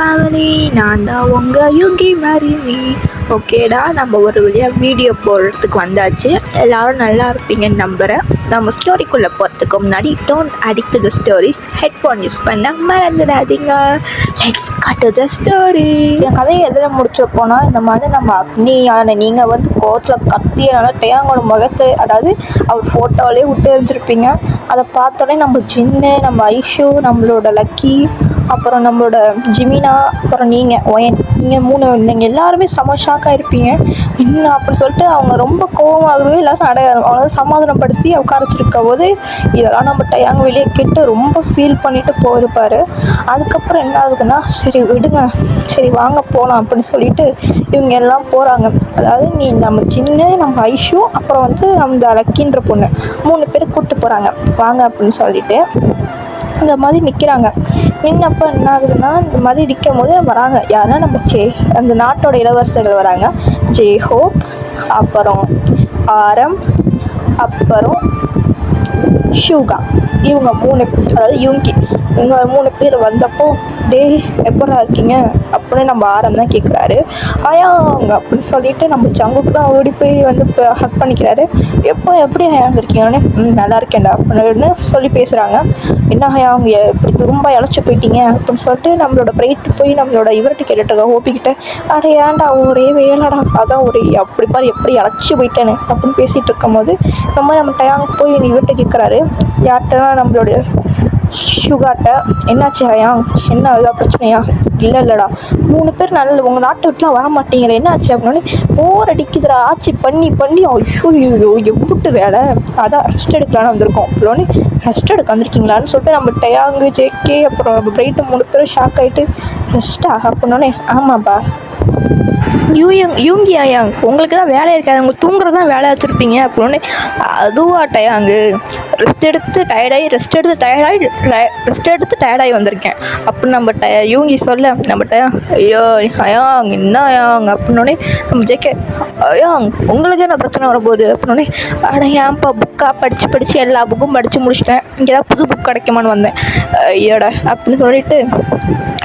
Family, நான் தான் உங்கள் யூகி மேரிமி. ஓகேடா, நம்ம ஒரு வழியாக வீடியோ போடுறதுக்கு வந்தாச்சு. எல்லோரும் நல்லா இருப்பீங்கன்னு நம்புகிறேன். நம்ம ஸ்டோரிக்குள்ளே போகிறதுக்கு முன்னாடி don't addict to the stories, headphone use பண்ண மறந்துடாதீங்க. Let's cut to the story. என் கதையை எதில் முடிச்சிருப்போனா, இந்த மாதிரி நம்ம அக்னியான நீங்கள் வந்து கோச்சில் கத்தியனால டேங்கோட முகத்தை, அதாவது அவர் ஃபோட்டோவிலே விட்டு எரிஞ்சிருப்பீங்க. அதை பார்த்தோன்னே நம்ம ஜின்னு, நம்ம ஐஷு, நம்மளோட லக்கி, அப்புறம் நம்மளோட ஜிமினா, அப்புறம் நீங்கள் எல்லாருமே செம ஷாக்காக இருப்பீங்க. என்ன அப்படின்னு சொல்லிட்டு அவங்க ரொம்ப கோவமாகவே எல்லோரும் அவ்வளோ சமாதானப்படுத்தி உட்காரச்சிருக்க போது இதெல்லாம் நம்ம டயாங்க வெளியே கேட்டு ரொம்ப ஃபீல் பண்ணிவிட்டு போயிருப்பார். அதுக்கப்புறம் என்ன ஆகுதுன்னா, சரி விடுங்க, சரி வாங்க போகலாம் அப்படின்னு சொல்லிட்டு இவங்க எல்லாம் போகிறாங்க. அதாவது நம்ம சின்ன, நம்ம ஐஷு, அப்புறம் வந்து அந்த லக்கின்ற பொண்ணு 3 பேர் கூப்பிட்டு போகிறாங்க வாங்க அப்படின்னு சொல்லிட்டு. இந்த மாதிரி நிற்கிறாங்க. நின்னப்போ என்ன ஆகுதுன்னா, இந்த மாதிரி நிற்கும் போது வராங்க யாருன்னா நம்ம அந்த நாட்டோட இளவரசர்கள் வராங்க. ஜேஹோப், அப்புறம் ஆரம், அப்புறம் ஷூகா. இவங்க 3 அதாவது இவங்க 3 பேர் வந்தப்போ, டே எப்படா இருக்கீங்க அப்படின்னு நம்ம ஆரம் தான் கேட்குறாரு. அயாங்க அப்படின்னு சொல்லிட்டு நம்ம ஜங்குக்கு தான் ஓடி போய் வந்து ஹக் பண்ணிக்கிறாரு. எப்படி அயாங்க இருக்கீங்கன்னு, நல்லா இருக்கேன்டா அப்படின்னு சொல்லி பேசுகிறாங்க. என்ன அயாங்க இப்படி ரொம்ப இழைச்சி போயிட்டீங்க அப்படின்னு சொல்லிட்டு நம்மளோட பிரைட்டு போய் நம்மளோட இவர்கிட்ட கேட்டுருக்கா, ஓப்பிக்கிட்ட. அட ஏன்டா ஒரே வேலைடா, அதான் ஒரு அப்படி பாரு எப்படி இழைச்சி போயிட்டேன்னு அப்படின்னு பேசிகிட்டு இருக்கும் போது நம்ம டயாங்க போய் இவர்கிட்ட கேட்குறாரு. யார்கிட்டனா நம்மளுடைய ஷுகார்ட்ட. என்னாச்சு ஹயாங், என்ன இதாக பிரச்சனையா? இல்லைடா 3 பேர் நல்ல உங்கள் நாட்டை விட்டுலாம் வர மாட்டீங்களே, என்ன ஆச்சு அப்படின்னு. போர் அடிக்குதுடா, ஆட்சி பண்ணி ஐயோ எம்பிட்டு வேலை, அதான் ரெஸ்ட் எடுக்கலான்னு வந்திருக்கோம் அப்படின்னு. ரெஸ்ட் எடுக்க வந்திருக்கீங்களான்னு சொல்லிட்டு நம்ம டயாங்கு, ஜேகே, அப்புறம் நம்ம பிரைட்டு 3 பேரும் ஷாக் ஆகிட்டு, ரெஸ்ட்டா அப்படின்னோடனே, ஆமாப்பா யூங்கி அயாங், உங்களுக்கு தான் வேலை இருக்காது, உங்களுக்கு தூங்குறது தான் வேலை வச்சுருப்பீங்க அப்படின்னு. அதுவா டயாங்கு, ரெஸ்ட் எடுத்து டயர்டாகி வந்திருக்கேன் அப்படின்னு நம்ம யூங்கி சொல்ல, நம்ம ஐயோ அயாங் என்ன அயாங் அப்படின்னோடனே நம்ம ஜேகே, அயாங் உங்களுக்கு என்ன பிரச்சனை வரப்போகுது அப்படின்னோடனே, அட ஏன்ப்பா புக்காக படித்து எல்லா புக்கும் படித்து முடிச்சிட்டேன், இங்கே தான் புது புக் கிடைக்குமான்னு வந்தேன் ஐயோட அப்படின்னு சொல்லிட்டு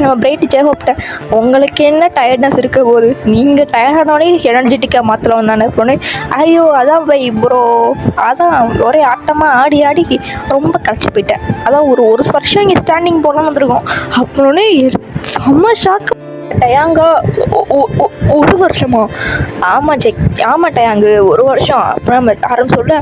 நம்ம பிரைட்டு ஜேகோப்ட்ட, உங்களுக்கு என்ன டயர்ட்னஸ் இருக்க போகுது, நீங்கள் டயர்டானோடனே எனர்ஜெட்டிக்காக மாற்றலாம் தானே அப்படின்னு. ஐயோ அதான் பை ப்ரோ, அதான் ஒரே ஆட்டமாக ஆடி ரொம்ப களைச்சி போயிட்டேன், அதான் ஒரு வருஷம் இங்கே ஸ்டாண்டிங் போடலாம் வந்திருக்கோம் அப்படின்னு. செம்ம ஷாக்கு. டயாங்கா, 1 வருஷமா? ஆமாம் டயாங்கு 1 வருஷம் அப்புறம் நம்ம ஆரம்பி சொல்ல,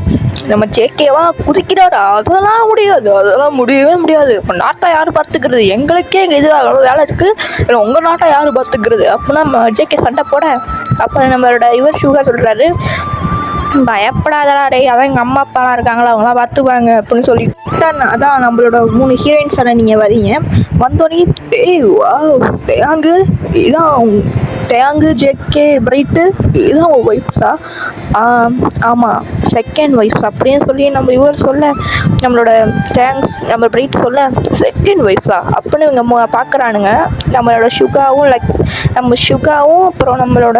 நம்ம ஜேகேவா குதிக்கிறாரா, அதெல்லாம் முடியவே முடியாது, இப்போ நாட்டை யார் பார்த்துக்கிறது, எங்களுக்கே இங்கே இது வேலை இருக்குது, இல்லை உங்கள் நாட்டை யார் பார்த்துக்கிறது அப்படின்னா நம்ம ஜேகே சண்டை போட. அப்புறம் நம்மளோட இவர் ஷூகா சொல்கிறாரு, பயப்படாதடா டே, அதான் எங்கள் அம்மா அப்பாலாம் இருக்காங்களா, அவங்களாம் பார்த்துக்குவாங்க அப்படின்னு சொல்லிட்டு. அதான் நம்மளோட 3 ஹீரோயின்ஸான நீங்கள் வரீங்க. வந்தோடனே டயாங்கு இதான் டயாங்கு, ஜேகே, பிரைட்டு இதுதான் உங்கள் ஒய்ஃப்ஸா? ஆமாம் செகண்ட் ஒய்ஃப்ஸ் அப்படின்னு சொல்லி நம்ம இவர் சொல்ல, நம்மளோட நம்ம பிரைட் சொல்ல, செகண்ட் ஒய்ஃப்ஸா அப்படின்னு இவங்க பார்க்குறானுங்க. நம்மளோட ஷுகாவும் அப்புறம் நம்மளோட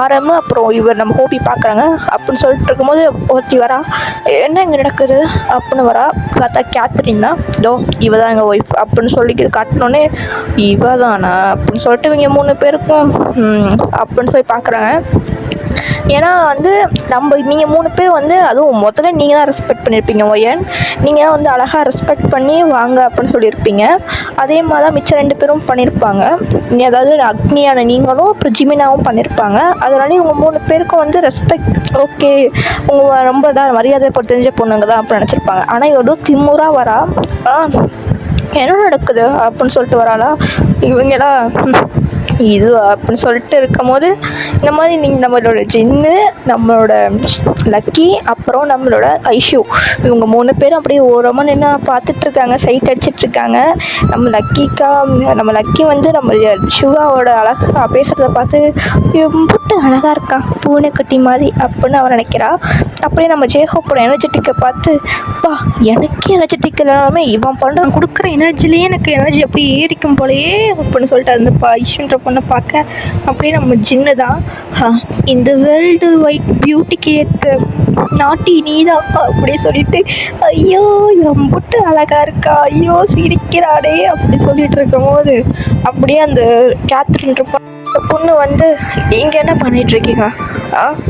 ஆரமும் அப்புறம் இவர் நம்ம ஹோபி பார்க்குறாங்க. அப்படின்னு சொல்லிட்டு இருக்கும்போது ஒருத்தி வரா, என்ன இங்கே நடக்குது அப்படின்னு வரா. பார்த்தா கேத்ரின் தான். இவ தான் எங்கள் ஒய்ஃப் அப்படின்னு சொல்லி காட்டினோன்னே, இவ தானா அப்படின்னு சொல்லிட்டு இவங்க 3 பேருக்கும் அப்படின்னு சொல்லி பார்க்குறாங்க. ஏன்னா வந்து நீங்கள் 3 பேர் வந்து, அதுவும் முதல்ல நீங்கள் தான் ரெஸ்பெக்ட் பண்ணியிருப்பீங்க ஒயன், நீங்கள் வந்து அழகாக ரெஸ்பெக்ட் பண்ணி வாங்க அப்படின்னு சொல்லியிருப்பீங்க. அதே மாதிரி தான் மிச்சம் 2 பேரும் பண்ணியிருப்பாங்க. அதாவது அக்னியான நீங்களும் அப்புறம் ஜிமினாவும் பண்ணியிருப்பாங்க. அதனால இவங்க 3 பேருக்கும் வந்து ரெஸ்பெக்ட், ஓகே உங்கள் ரொம்ப தான் மரியாதை போட்டு தெரிஞ்ச பொண்ணுங்க தான் அப்படின்னு நினச்சிருப்பாங்க. ஆனால் இவ்வளோ திமுறா வரா, என்ன நடக்குது அப்படின்னு சொல்லிட்டு வராளா. இவங்கெல்லாம் இது அப்படின்னு சொல்லிட்டு இருக்கும் போது, இந்த மாதிரி நம்மளோட ஜின்னு, நம்மளோட லக்கி, அப்புறம் நம்மளோட ஐஷு, இவங்க 3 பேரும் அப்படியே ஓரமாக நின்று பார்த்துட்ருக்காங்க, சைட் அடிச்சிட்ருக்காங்க. நம்ம லக்கி வந்து நம்ம ஷுகாவோட அழகாக பேசுகிறத பார்த்து, எம்பிட்டு அழகாக இருக்கான் பூனைக்குட்டி மாதிரி அப்படின்னு அவன் நினைக்கிறா. அப்படியே நம்ம ஜேஹோப்போட எனர்ஜெட்டிக்கை பார்த்து பா எனக்கே எனர்ஜெட்டிக் இல்லைனாலுமே இவன் பண்ணுற கொடுக்குற எனர்ஜிலேயே எனக்கு எனர்ஜி அப்படியே ஏறிக்கும் போலையே அப்படின்னு சொல்லிட்டு அந்த ஐஷுன்ற பொண்ணை பார்க்க அப்படியே நம்ம ஜின்னு தான் இந்த வேர்ல்டு வைட் பியூட்டிக்கு ஏற்ற நாட்டி நீதான் அப்படியே சொல்லிட்டு ஐயோ எம்புட்டு அழகா இருக்கா ஐயோ சிரிக்கிறாடே அப்படி சொல்லிட்டு இருக்கும் போது அப்படியே அந்த கேத்ரின் பொண்ணு வந்து இங்கே என்ன பண்ணிட்டு இருக்கீங்க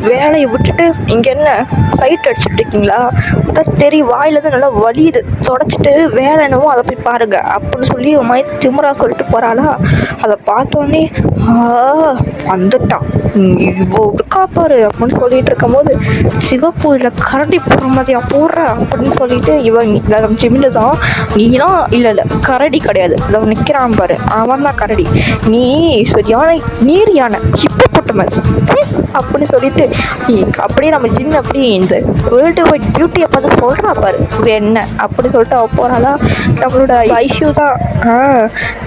வேலையை விட்டுட்டு இங்கே என்ன சைட் அடிச்சுட்டு இருக்கீங்களா அதான் தெரியும் வாயிலேருந்து நல்லா வலியுது தொடச்சிட்டு வேலை என்னவோ அதை போய் பாருங்க அப்படின்னு சொல்லி ஒரு மாதிரி திமுறா சொல்லிட்டு போகிறாளா அதை பார்த்தோன்னே வந்துட்டான் இவ்வளோ இருக்கா பாரு அப்படின்னு சொல்லிட்டு இருக்கும் போது சிவப்பு இதில் கரண்டி போடுற மாதிரியா போடுற அப்படின்னு சொல்லிட்டு இவன் ஜிம்மில் தான் நீலாம் இல்லை கரடி கிடையாது இதை நிற்கிறான் பாரு அவன் தான் கரடி நீ சரியான நீர் யானை ஹிப்போபொட்டமஸ் அப்படின்னு சொல்லிட்டு அப்படியே நம்ம ஜின் அப்படியே இந்த வேர்ல்டு வைட் பியூட்டியை பார்த்து சொல்கிறா பாரு என்ன அப்படி சொல்லிட்டு அவள் போகிறாளா நம்மளோட ஐஷு தான்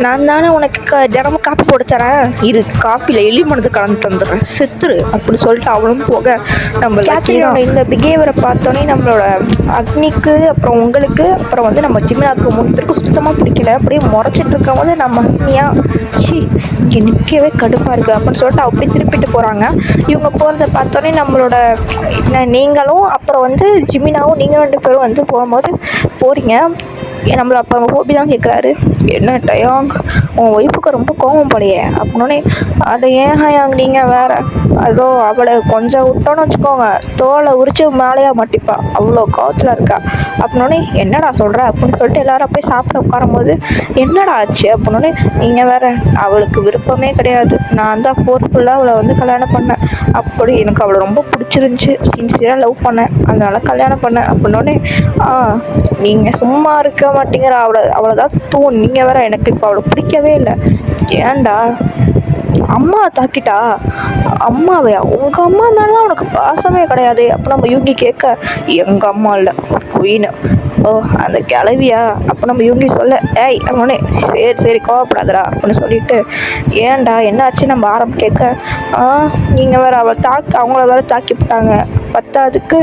நான் தானே உனக்கு தினமும் காப்பி போட்டு தரேன் இரு காப்பியில் எலி மனது கலந்து தந்துடுறேன் செத்துரு அப்படி சொல்லிட்டு அவளும் போக நம்ம இந்த பிஹேவியரை பார்த்தோன்னே நம்மளோட அக்னிக்கு அப்புறம் உங்களுக்கு அப்புறம் வந்து நம்ம ஜிம்னாக்கு 3 பேருக்கு சுத்தமாக பிடிக்கல அப்படியே முறைச்சிட்டு இருக்கும் போது நம்ம அக்னியா இங்கே நிற்கவே கடுப்பாக இருக்குது அப்படின்னு சொல்லிட்டு அப்படியே திருப்பிட்டு போகிறாங்க. இவங்க போகிறத பார்த்தோன்னே நம்மளோட நீங்களும் அப்புறம் வந்து ஜிமினாவும் நீங்கள் 2 பேரும் வந்து போகும்போது போகிறீங்க. நம்மளை அப்போ ஹோபி தான் கேட்குறாரு, என்ன டயாங் உன் ஒய்ஃபுக்கு ரொம்ப கோவம் போலையே அப்படின்னோடனே, அதை ஏன் ஹயாங் நீங்கள் வேறு அதோ அவளை கொஞ்சம் விட்டோன்னு வச்சுக்கோங்க தோலை உரிச்சு மேலேயா மாட்டிப்பா அவ்வளோ கோவத்தில் இருக்கா அப்படின்னோடனே, என்னடா சொல்கிற அப்படின்னு சொல்லிட்டு எல்லோரும் போய் சாப்பிட உட்காரும் போது என்னடா ஆச்சு அப்படின்னோடனே, நீங்கள் வேறு அவளுக்கு விருப்பமே கிடையாது, நான் தான் ஃபோர்ஸ்ஃபுல்லாக அவளை வந்து கல்யாணம் பண்ணேன், அப்படி எனக்கு அவளை ரொம்ப பிடிச்சிருந்துச்சி, சின்சியராக லவ் பண்ணேன், அதனால் கல்யாணம் பண்ணேன் அப்படின்னோடனே, நீங்கள் சும்மா இருக்க மாட்டேங்கிற அவ்வளோதான் தூண், நீங்கள் வேறு எனக்கு இப்போ அவளை பிடிக்கவே இல்லை, ஏன்டா அம்மா தாக்கிட்டா அம்மாவையா உங்கள் அம்மா மேலாம் உனக்கு பாசமே கிடையாது அப்போ நம்ம யூங்கி கேட்க, எங்கள் அம்மா இல்லை குயின்னு, ஓ அந்த கிளவியா அப்போ நம்ம யூங்கி சொல்ல, ஏய் அவனே சரி கோவப்படாதடா அப்படின்னு சொல்லிட்டு, ஏன்டா என்னாச்சு நம்ம ஆரம்பம் கேட்க, நீங்கள் வேறு அவங்கள வேறு தாக்கிவிட்டாங்க, பத்தாதுக்கு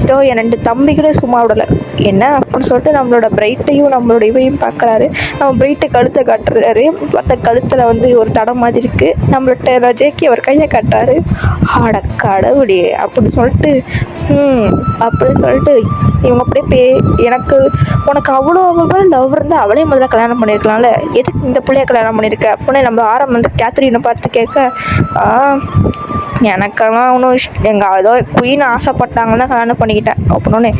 இதோ என் 2 தம்பிகளே சும்மா விடலை என்ன அப்படின்னு சொல்லிட்டு நம்மளோட பிரைட்டையும் நம்மளோட இவையும் பார்க்குறாரு. நம்ம பிரைட்டை கழுத்தை காட்டுறாரு, பார்த்தா கழுத்தில் வந்து ஒரு தடம் மாதிரி இருக்குது, நம்மள்ட்ட ரஜேக்கி அவர் கையை காட்டுறாரு, ஆட கடவுளே அப்படின்னு சொல்லிட்டு அப்படின்னு சொல்லிட்டு இவங்க அப்படியே உனக்கு அவ்வளோ லவ் இருந்தால் அவளே முதல்ல கல்யாணம் பண்ணியிருக்கலாம்ல, எதுக்கு இந்த பிள்ளைய கல்யாணம் பண்ணியிருக்க அப்படின்னு நம்ம ஆரம்பம் வந்து கேத்ரினை பார்த்து கேட்க, எனக்கெல்லாம் ஒன்றும் எங்கள் ஏதோ குயின் ஆசைப்பட்டாங்கன்னா கல்யாணம் பண்ணிக்கிட்டேன் அப்படின்னே,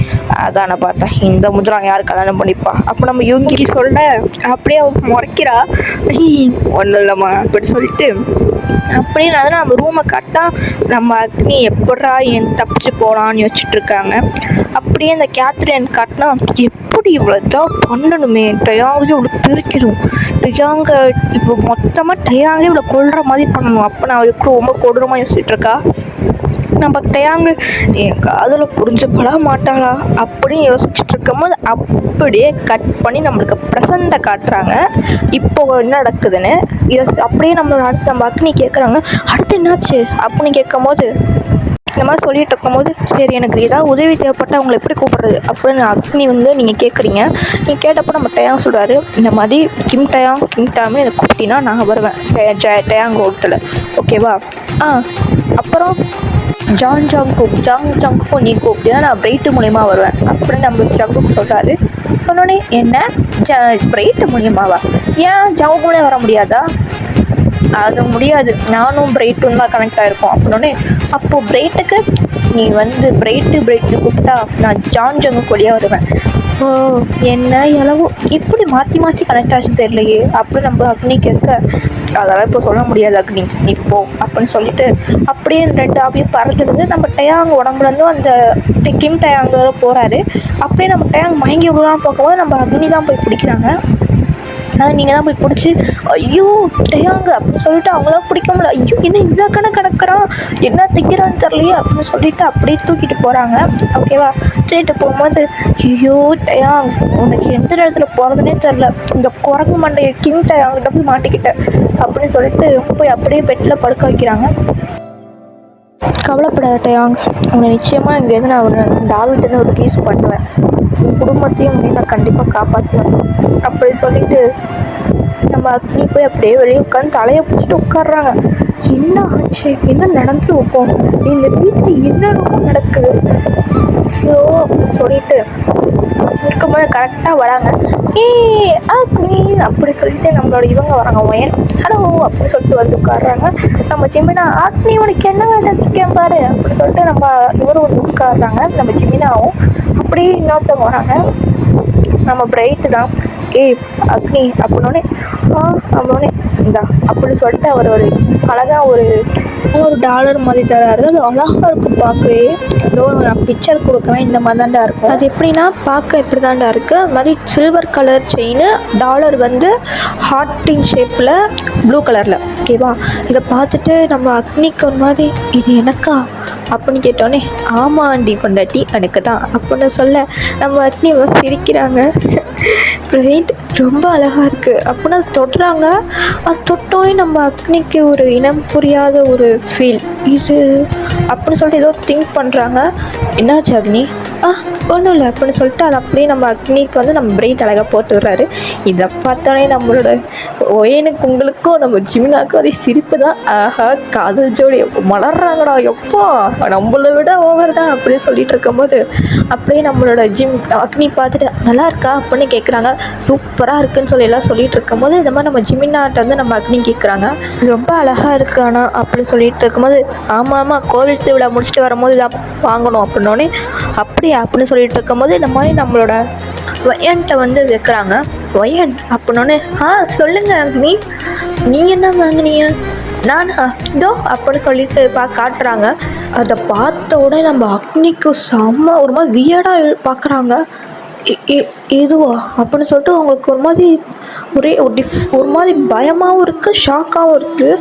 அதான் நான் பார்த்தேன் இந்த முதலாம் யார் கல்யாணம் பண்ணிப்பா அப்போ நம்ம யூங்கி சொல்ல, அப்படியே முறைக்கிறா, ஒன்றும் இல்லைம்மா அப்படி சொல்லிட்டு அப்படியே நம்ம ரூமை காட்டா நம்ம அக்னி எப்படா தப்பிச்சு போகலான்னு யோசிச்சுட்ருக்காங்க. அப்படியே இந்த கேத்ரின் காட்டினா எப்படி இவ்வளோ தான் பண்ணணுமே, டயாங்கே இவ்வளோ பிரிக்கணும், டயாங்க இப்போ மொத்தமாக டயாங்கே இவ்வளோ கொள்கிற மாதிரி பண்ணணும், அப்போ நான் ரொம்ப கொடூரமாக யோசிச்சுட்ருக்கா. நம்ம டயாங்க என் காதில் புரிஞ்சுப்பட மாட்டாளா அப்படின்னு யோசிச்சுட்டு இருக்கும்போது அப்படியே கட் பண்ணி நம்மளுக்கு ப்ரெசண்ட்டை காட்டுறாங்க இப்போ என்ன நடக்குதுன்னு. இதை அப்படியே நம்மளோட அடுத்த நம்ம அக்னி கேட்குறாங்க, அடுத்து என்னாச்சு அப்படின்னு கேட்கும் போது இந்த மாதிரி சொல்லிகிட்டு இருக்கும்போது, சரி எனக்கு ஏதாவது உதவி தேவைப்பட்டால் அவங்களை எப்படி கூப்பிட்றது அப்படின்னு அக்னி வந்து நீங்கள் கேட்குறீங்க. நீங்கள் கேட்டப்போ நம்ம டயாங் சொல்கிறாரு, இந்த மாதிரி கிம் டயாங்னு எனக்கு கூப்பிட்டினா நான் வருவேன் டயாங் ஹோட்டலில், ஓகேவா? அப்புறம் ஜாங்குக்கும் நீ கூப்பிட்டீங்கன்னா நான் பிரைட்டு மூலியமாக வருவேன் அப்படின்னு நம்ம ஜங்குக்கு சொல்கிறாரு. சொன்னோடனே, என்ன பிரைட்டு மூலியமாவா, ஏன் ஜங்கு மூலியம் வர முடியாதா? அது முடியாது, நானும் பிரைட்டும் தான் கனெக்ட் ஆகிருக்கோம் அப்படின்னோடனே, அப்போது பிரைட்டுக்கு நீ வந்து பிரைட்டு கூப்பிட்டா நான் ஜங்கு கூடயே வருவேன். ஓ என்ன எளவோ இப்படி மாற்றி கனெக்ட் ஆச்சுன்னு தெரியலையே அப்படின்னு நம்ம அக்னி கேட்க, அதெல்லாம் இப்போ சொல்ல முடியாது அக்னி நீ போ அப்படின்னு சொல்லிட்டு அப்படியே 2 ஆவியும் பறந்துருந்து நம்ம டயாங் உடம்புலேருந்து அந்த கிம் டயாங் போகிறாரு. அப்படியே நம்ம டயாங் மயங்கி விடலான்னு பார்க்கும்போது நம்ம அக்னி தான் போய் பிடிக்கிறாங்க. அதை நீங்கள் தான் போய் பிடிச்சி, ஐயோ டயாங்க அப்படின்னு சொல்லிட்டு அவங்களாம் பிடிக்க முடியல, ஐயோ என்ன இவ்வளோ கிடக்கிறான் என்ன திக்கிறான்னு தெரியலையே அப்படின்னு சொல்லிட்டு அப்படியே தூக்கிட்டு போகிறாங்க. ஓகேவா? தூக்கிட்டு போகும்போது, ஐயோ டயாங் உனக்கு எந்த இடத்துல போகிறதுனே தெரில, இந்த குரங்கு மண்டையை கிம் டயாங்கிட்ட போய் மாட்டிக்கிட்டேன் அப்படின்னு சொல்லிட்டு போய் அப்படியே பெட்டில் படுக்க வைக்கிறாங்க. கவலைப்படாத டயாங், உன்னை நிச்சயமாக இங்கேருந்து நான் இந்த ஆள்கிட்டேருந்து ஒரு ரிலீஸ் பண்ணுவேன். உன் குடும்பத்தையும் நான் கண்டிப்பாக காப்பாற்றுவேன் அப்படி சொல்லிட்டு நம்ம அக்னி போய் அப்படியே வெளியே உட்காந்து தலையை பிடிச்சிட்டு உட்காடுறாங்க. என்ன ஆச்சு, என்ன நடந்து வைப்போம், இந்த வீட்டில் என்னென்ன நடக்குது ஸோ சொல்லிட்டு இருக்கும்போது கரெக்டாக வராங்க. அக்னி அப்படி சொல்லிட்டு நம்மளோட இவங்க வராங்க, ஒயன் ஹலோ அப்படி சொல்லிட்டு வந்து உட்காடுறாங்க. நம்ம ஜிமினா அக்னி உனக்கு என்ன வேண்டாம் சீக்கிரம் பாரு அப்படி சொல்லிட்டு நம்ம இவரும் வந்து உட்காடுறாங்க. நம்ம ஜிமினாவும் அப்படியே இன்னொருத்தவங்க வராங்க, நம்ம பிரைட்டு தான். அக்னி அப்படின்னோடனே அப்படின்னோடனே இந்தா அப்படி சொல்லிட்டு அவர் ஒரு அழகாக ஒரு டாலர் மாதிரி தராரு. அது அழகாக இருக்கும் பார்க்கவே. ஏதோ நான் பிக்சர் கொடுக்குறேன், இந்த மாதிரி தாண்டா இருக்கும். அது எப்படின்னா பார்க்க இப்படி தாண்டா இருக்குது. அது மாதிரி சில்வர் கலர் செயின், டாலர் வந்து ஹார்ட்டின் ஷேப்பில் ப்ளூ கலரில். ஓகேவா, இதை பார்த்துட்டு நம்ம அக்னிக்கு ஒரு மாதிரி இது எனக்கா அப்படின்னு கேட்டோன்னே ஆமாம் ஆண்டி பொண்டாட்டி எனக்கு தான் அப்படின்னு சொல்ல நம்ம அக்னி சிரிக்கிறாங்க. ரைட், ரொம்ப அழகாக இருக்குது அப்படின்னு அது தொடுறாங்க. அது தொட்டோன்னே நம்ம அக்னிக்கு ஒரு இனம் புரியாத ஒரு ஃபீல் இது அப்படின்னு சொல்லிட்டு ஏதோ திங்க் பண்ணுறாங்க. என்னாச்சு அக்னி? ஒன்றும் இல்லை அப்படின்னு சொல்லிட்டு அது அப்படியே நம்ம அக்னிக்கு வந்து நம்ம பிரெயின் அழகாக போட்டு விடுறாரு. இதை பார்த்தோன்னே நம்மளோட ஒயனுக்கு உங்களுக்கும் நம்ம ஜிமினாக்கும் ஒரு சிரிப்பு தான். ஆஹா, காதல் ஜோடி மலர்றாங்கடா எப்பா, நம்மளை விட ஓவர் தான் அப்படின்னு சொல்லிட்டு இருக்கும்போது அப்படியே நம்மளோட அக்னி பார்த்துட்டு நல்லா இருக்கா அப்படின்னு கேட்குறாங்க. சூப்பராக இருக்குன்னு சொல்லி எல்லாம் சொல்லிட்டு இருக்கும்போது இந்த மாதிரி நம்ம ஜிமினாட்ட வந்து நம்ம அக்னி கேட்குறாங்க, ரொம்ப அழகாக இருக்கானா அப்படின்னு சொல்லிட்டு இருக்கும்போது ஆமாம் கோவில் திருவிழா முடிச்சுட்டு வரும்போது இதான் வாங்கணும் அப்படின்னோடனே அப்படியா அப்படின்னு சொல்லிட்டு இருக்கும்போது இந்த மாதிரி நம்மளோட ஒயன்ட்ட வந்து வைக்கிறாங்க. ஒயன் அப்படின்னோடனே சொல்லுங்க அக்னி, நீங்கள் என்ன வாங்கினீங்க? நானா இதோ அப்படின்னு சொல்லிட்டு காட்டுறாங்க. அதை பார்த்த உடனே நம்ம அக்னிக்கு செம்ம ஒரு மாதிரி வியர்டாக பார்க்குறாங்க. இதுவா அப்படின்னு சொல்லிட்டு அவங்களுக்கு ஒரு மாதிரி ஒரு மாதிரி பயமாகவும் இருக்குது, ஷாக்காகவும் இருக்குது.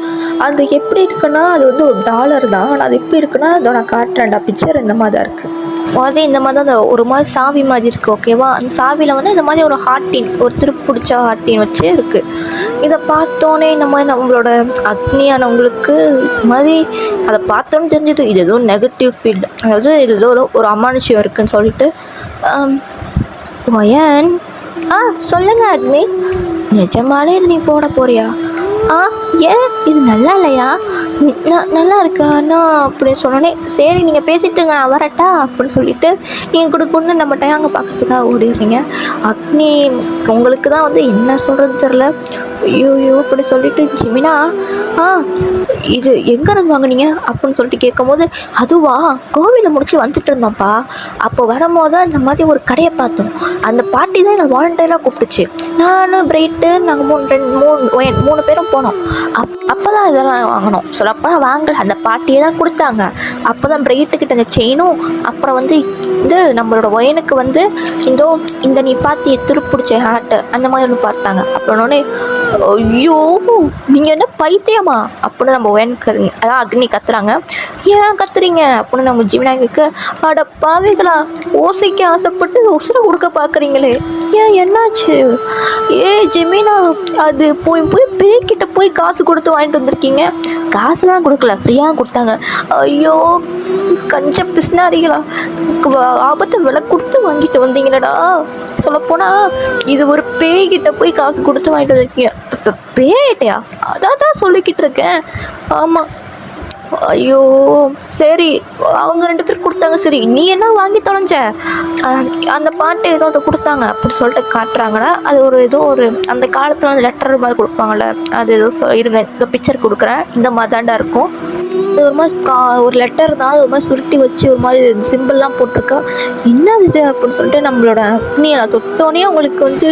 அது எப்படி இருக்குன்னா அது வந்து ஒரு டாலர் தான், ஆனால் அது எப்படி இருக்குன்னா அதோ நான் காட்டுறேன்டா பிக்சர் இந்த மாதிரி தான் இருக்குது. மாதிரி இந்த மாதிரி தான் அந்த ஒரு மாதிரி சாவி மாதிரி இருக்குது. ஓகேவா, அந்த சாவியில் வந்து இந்த மாதிரி ஒரு ஹார்ட்டின், ஒரு திருப்பிடிச்ச ஹார்ட்டின் வச்சு இருக்குது. இதை பார்த்தோன்னே இந்த மாதிரி நம்மளோட அக்னியானவங்களுக்கு மாதிரி அதை பார்த்தோன்னு தெரிஞ்சுது இது ஏதோ நெகட்டிவ் ஃபீல்டு, அதாவது இது ஏதோ ஒரு அமானுஷ்யம் இருக்குதுன்னு சொல்லிட்டு ஒயன் சொல்லுங்க அக்னி, நிஜமாலே இது நீ போட போறியா? ஏன் இது நல்லா இல்லையா? நல்லா இருக்கா அண்ணா அப்படின்னு சொன்னோன்னே சரி நீங்கள் பேசிட்டுங்க நான் வரட்டா அப்படின்னு சொல்லிட்டு நீங்கள் கொடுக்கணுன்னு நம்ம டயாங்க பார்க்குறதுக்காக ஓடிடுறீங்க. அக்னி உங்களுக்கு தான் வந்து என்ன சொல்கிறது தெரில. ஐயோ அப்படி சொல்லிட்டு ஜிமினா இது எங்கேருந்து வாங்கினீங்க அப்படின்னு சொல்லிட்டு கேட்கும்போது அதுவா கோவிலை முடிச்சு வந்துட்டு இருந்தோம்ப்பா, அப்போ வரும்போது அந்த மாதிரி ஒரு கடையை பார்த்தோம், அந்த பாட்டி தான் எங்களை வாலண்டியராக கூப்பிட்டுச்சு, நான் பிரைட்டு நாங்கள் மூணு பேரும் போனோம். அப்போ தான் இதெல்லாம் வாங்கினோம். அப்போ தான் வாங்கலை, அந்த பாட்டியை தான் கொடுத்தாங்க. அப்போ தான் பிரைட்டுக்கிட்ட அந்த செயினும் அப்புறம் வந்து இது நம்மளோட ஒயனுக்கு வந்து இந்த நீ பார்த்து திருப்பிடிச்ச ஹார்ட்டு அந்த மாதிரி ஒன்று பார்த்தாங்க. அப்படின்னோடனே ஐயோ நீங்கள் என்ன பைத்தியமா அப்படின்னு நம்ம ஒயனுக்கு அதான் அக்னி கத்துறாங்க. ஏன் கத்துறீங்க அப்படின்னு நம்ம ஜிமினாக்கு அட பாவிகளா, ஓசைக்கு ஆசைப்பட்டு உசுரை கொடுக்க பார்க்குறீங்களே, ஏன் என்னாச்சு? ஜிமினா அது போய் பேய்கிட்ட போய் காசு கொடுத்து வாங்கிட்டு வந்திருக்கீங்க. காசுலாம் கொடுக்கல, ஃப்ரீயாக கொடுத்தாங்க. ஐயோ கஞ்ச பிஸ்னாரிகளா, ஆபத்தை விலை கொடுத்து வாங்கிட்டு வந்தீங்களடா. சொல்லப்போனால் இது ஒரு பேய்கிட்ட போய் காசு கொடுத்து வாங்கிட்டு வந்திருக்கீங்க. பேய்கிட்டையா? அதான் சொல்லிக்கிட்டு இருக்கேன். ஆமாம். ஐயோ சரி, அவங்க 2 பேர் கொடுத்தாங்க, சரி நீ என்ன வாங்கி தொலைஞ்ச? அந்த பாட்டு ஏதோ அதை கொடுத்தாங்க அப்படி சொல்லிட்டு காட்டுறாங்கன்னா அது ஏதோ ஒரு அந்த காலத்தில் வந்து லெட்டர் மாதிரி கொடுப்பாங்கள்ல, அது ஏதோ இருங்க இந்த பிக்சர் கொடுக்குறேன், இந்த மாதிரி தாண்டா இருக்கும். ஒரு மாதிரி ஒரு லெட்டர் தான், ஒரு மாதிரி சுருட்டி வச்சு ஒரு மாதிரி சிம்பிள்லாம் போட்டிருக்கா. என்ன இது அப்படின்னு சொல்லிட்டு நம்மளோட அக்னி தொட்டோன்னே அவங்களுக்கு வந்து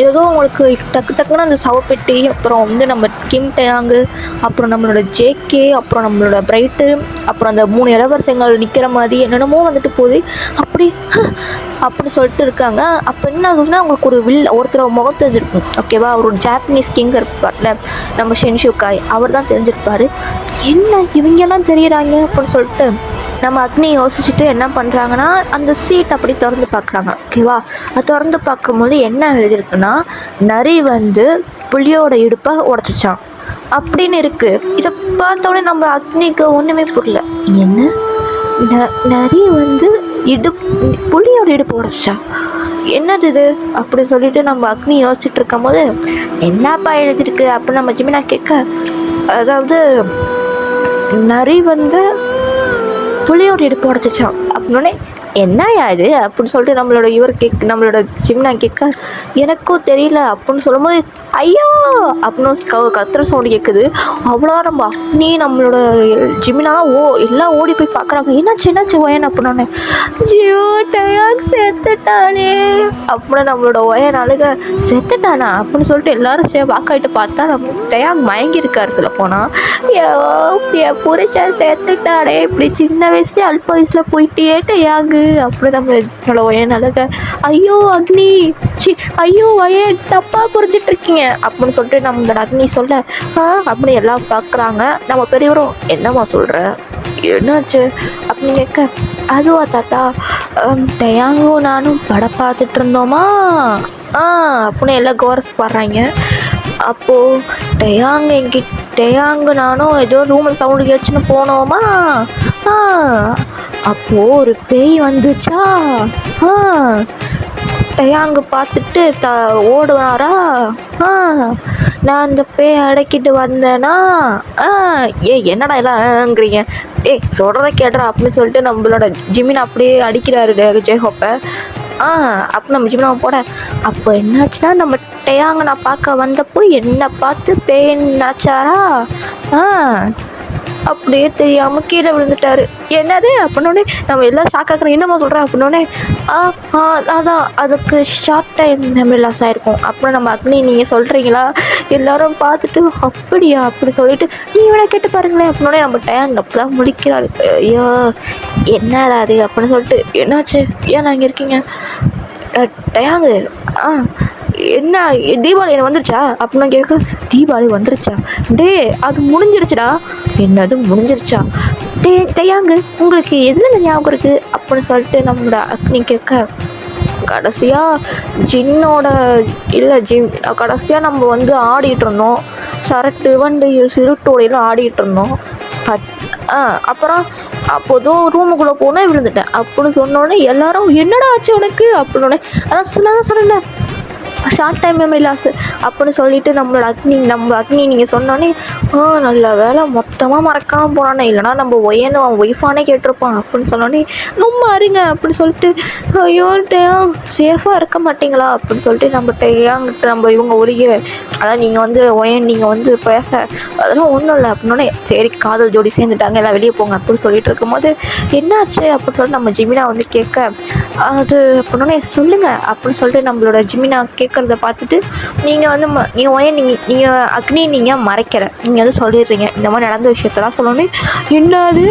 ஏதோ அவங்களுக்கு டக்குன்னு அந்த சவப்பெட்டி, அப்புறம் வந்து நம்ம கிம் டயாங்கு, அப்புறம் நம்மளோட ஜேகே, அப்புறம் நம்மளோட பிரைட்டு, அப்புறம் அந்த 3 இளவரசங்கள் நிற்கிற மாதிரி என்னென்னமோ வந்துட்டு போகுது. அப்படி சொல்லிட்டு இருக்காங்க. அப்போ என்ன ஆகுதுன்னா அவங்களுக்கு ஒருத்தர் முகம் தெரிஞ்சிருக்கும். ஓகேவா, அவர் ஒரு ஜாப்பனீஸ் கிங் இருப்பார்ல நம்ம ஷென்ஷுகாய், அவர் தான் தெரிஞ்சிருப்பார். என்ன இவங்கெல்லாம் தெரியுறாங்க அப்படின்னு சொல்லிட்டு நம்ம அக்னி யோசிச்சுட்டு என்ன பண்ணுறாங்கன்னா அந்த சீட் அப்படி திறந்து பார்க்குறாங்க. ஓகேவா, அது திறந்து பார்க்கும்போது என்ன எழுதியிருக்குன்னா நரி வந்து புலியோட இடுப்பை உடச்சிச்சான். அப்படின்னு இருக்கு. இதை பார்த்தோன்னே நம்ம அக்னிக்கு ஒன்றுமே புரியல. என்ன நரி வந்து புலியோட இடுப்பு உடச்சா, என்னது இது அப்படின்னு சொல்லிட்டு நம்ம அக்னி யோசிச்சுட்டு இருக்கும் போது, என்னப்பா எழுதிருக்கு அப்படின்னு நம்ம ஜிமினா கேட்க, அதாவது நரி வந்து புலியோட இடுப்பு உடச்சிச்சான் அப்படின்னோடனே, என்னையா இது அப்படின்னு சொல்லிட்டு நம்மளோட ஜிம்னா கேட்க, எனக்கும் தெரியல அப்படின்னு சொல்லும்போது, ஐயோ அப்படின்னு கத்துற சவுண்டு கேட்குது. அவ்வளோ நம்ம அக்னி நம்மளோட ஜிமினாலாம் எல்லாம் ஓடி போய் பார்க்குறாங்க. என்னாச்சு ஒயன் அப்படின்னோடனே, ஜியோ டயாக் செத்துட்டானே அப்படின்னு நம்மளோட ஒயன் அழுக, செத்துட்டானா அப்படின்னு சொல்லிட்டு எல்லாரும் வாக்காயிட்டு பார்த்தா நம்ம டயாக் மயங்கி இருக்காரு. சொல்ல போனால், என் புருஷன் செத்துட்டானே, இப்படி சின்ன வயசுலேயே அல்ப வயசில் போயிட்டே டயாகு அப்படி நம்மளோட ஒயன் அழுக, ஐயோ அக்னி ஐயோ ஒயன் தப்பாக புரிஞ்சிட்டு இருக்கீங்க அப்படின்னு சொல்லிட்டு நம்மளோட அக்னி சொல்ல, அப்படி எல்லாம் பார்க்குறாங்க. நம்ம பெரியவரும், என்னம்மா சொல்கிற, என்னாச்சு அப்படின்னு கேட்க, அதுவா தாத்தா, டயாங்கும் நானும் படம் பார்த்துட்டு இருந்தோமா அப்படின்னு எல்லாம் கோரஸ் பாடுறாங்க. அப்போது டயாங்கு நானும் ஏதோ ரூமில் சவுண்டு கேட்டுன்னு போனோமா, அப்போது ஒரு பேய் வந்துச்சா, டயாங்கு பார்த்துட்டு ஓடுவாரா, நான் அந்த பேய் அடக்கிட்டு வந்தேனா, என்னடா எல்லாம்ங்கிறீங்க, சொல்கிறத கேட்டுறா அப்படின்னு சொல்லிட்டு நம்மளோட ஜிமின் அப்படியே அடிக்கிறாரு ஜெய்ஹோப்பை. அப்போ நம்ம ஜிமினா போட, அப்போ என்னாச்சுன்னா நம்ம டயாங்க நான் பார்க்க வந்தப்போ என்னை பார்த்து பேய்னாச்சாரா, அப்படியே தெரியாமல் கீழே விழுந்துட்டாரு. என்னது அப்படின்னோடனே நம்ம எல்லாம் ஷாக் ஆக்குறோம். என்னம்மா சொல்கிறேன் அப்படின்னோடனே, அதான் அதுக்கு ஷார்ட் டைம் மெமரி லாஸ் ஆகிருக்கும். அப்புறம் நம்ம அக்னி நீங்கள் சொல்கிறீங்களா, எல்லோரும் பார்த்துட்டு அப்படியா அப்படி சொல்லிட்டு நீ வேணா கேட்டு பாருங்களேன் அப்படின்னோடனே நம்ம டேங் அப்போ தான் முழிக்கிறாரு. ஐயோ என்னடா அது அப்படின்னு சொல்லிட்டு, என்னாச்சு ஏன் அங்கே இருக்கீங்க டயாங்கு, என்ன தீபாவளி என்ன வந்துருச்சா அப்படின்னு கேட்க, தீபாவளி வந்துருச்சா, அது முடிஞ்சிருச்சுடா, என்னது முடிஞ்சிருச்சா, டயாங்கு உங்களுக்கு எதுல ஞாபகம் இருக்குது அப்படின்னு சொல்லிட்டு நம்மளோட அக்னி கேட்க, கடைசியாக கடைசியாக நம்ம வந்து ஆடிட்டு இருந்தோம், சரட்டு வண்டு சிறுட்டோடையெல்லாம் ஆடிட்டு இருந்தோம். அப்புறம் அப்போதும் ரூமுக்குள்ளே போனால் விழுந்துட்டேன் அப்படின்னு சொன்னோடனே எல்லாரும், என்னடா ஆச்சு உனக்கு அப்படின்னோடனே, அதான் சொன்னேன் ஷார்ட் டைம் மெமரி லாஸ் அப்படின்னு சொல்லிட்டு நம்ம அக்னி நீங்கள் சொன்னோன்னே, நல்ல வேலை மொத்தமாக மறக்காமல் போனானே, இல்லைனா நம்ம ஒய்யன்னு அவன் ஒய்ஃபானே கேட்டிருப்பான் அப்படின்னு சொன்னோன்னே, ரொம்ப அருங்க அப்படின்னு சொல்லிட்டு, ஐயோ டேயாங் சேஃபாக இருக்க மாட்டிங்களா அப்படின்னு சொல்லிட்டு நம்ம டேயாங்கிட்ட நம்ம இவங்க உருகிற, அதான் நீங்கள் வந்து ஒயன் நீங்கள் வந்து பேச அதெல்லாம் ஒன்றும் இல்லை அப்படின்னோடனே, சரி காதல் ஜோடி சேர்ந்துட்டாங்க எல்லாம் வெளியே போங்க அப்படின்னு சொல்லிட்டு இருக்கும்போது, என்னாச்சு அப்படின்னு சொல்லிட்டு நம்ம ஜிமினா வந்து கேட்க, அது அப்படின்னோடனே சொல்லுங்கள் அப்படின்னு சொல்லிட்டு நம்மளோட ஜிமினா கேட்குறத பார்த்துட்டு, நீங்கள் வந்து நீங்கள் ஒயன் நீங்கள் அக்னி நீங்கள் மறைக்கிற, நீங்கள் வந்து சொல்லிடுறீங்க இந்த மாதிரி நடந்த விஷயத்தெல்லாம் சொல்லணுன்னே, என்னது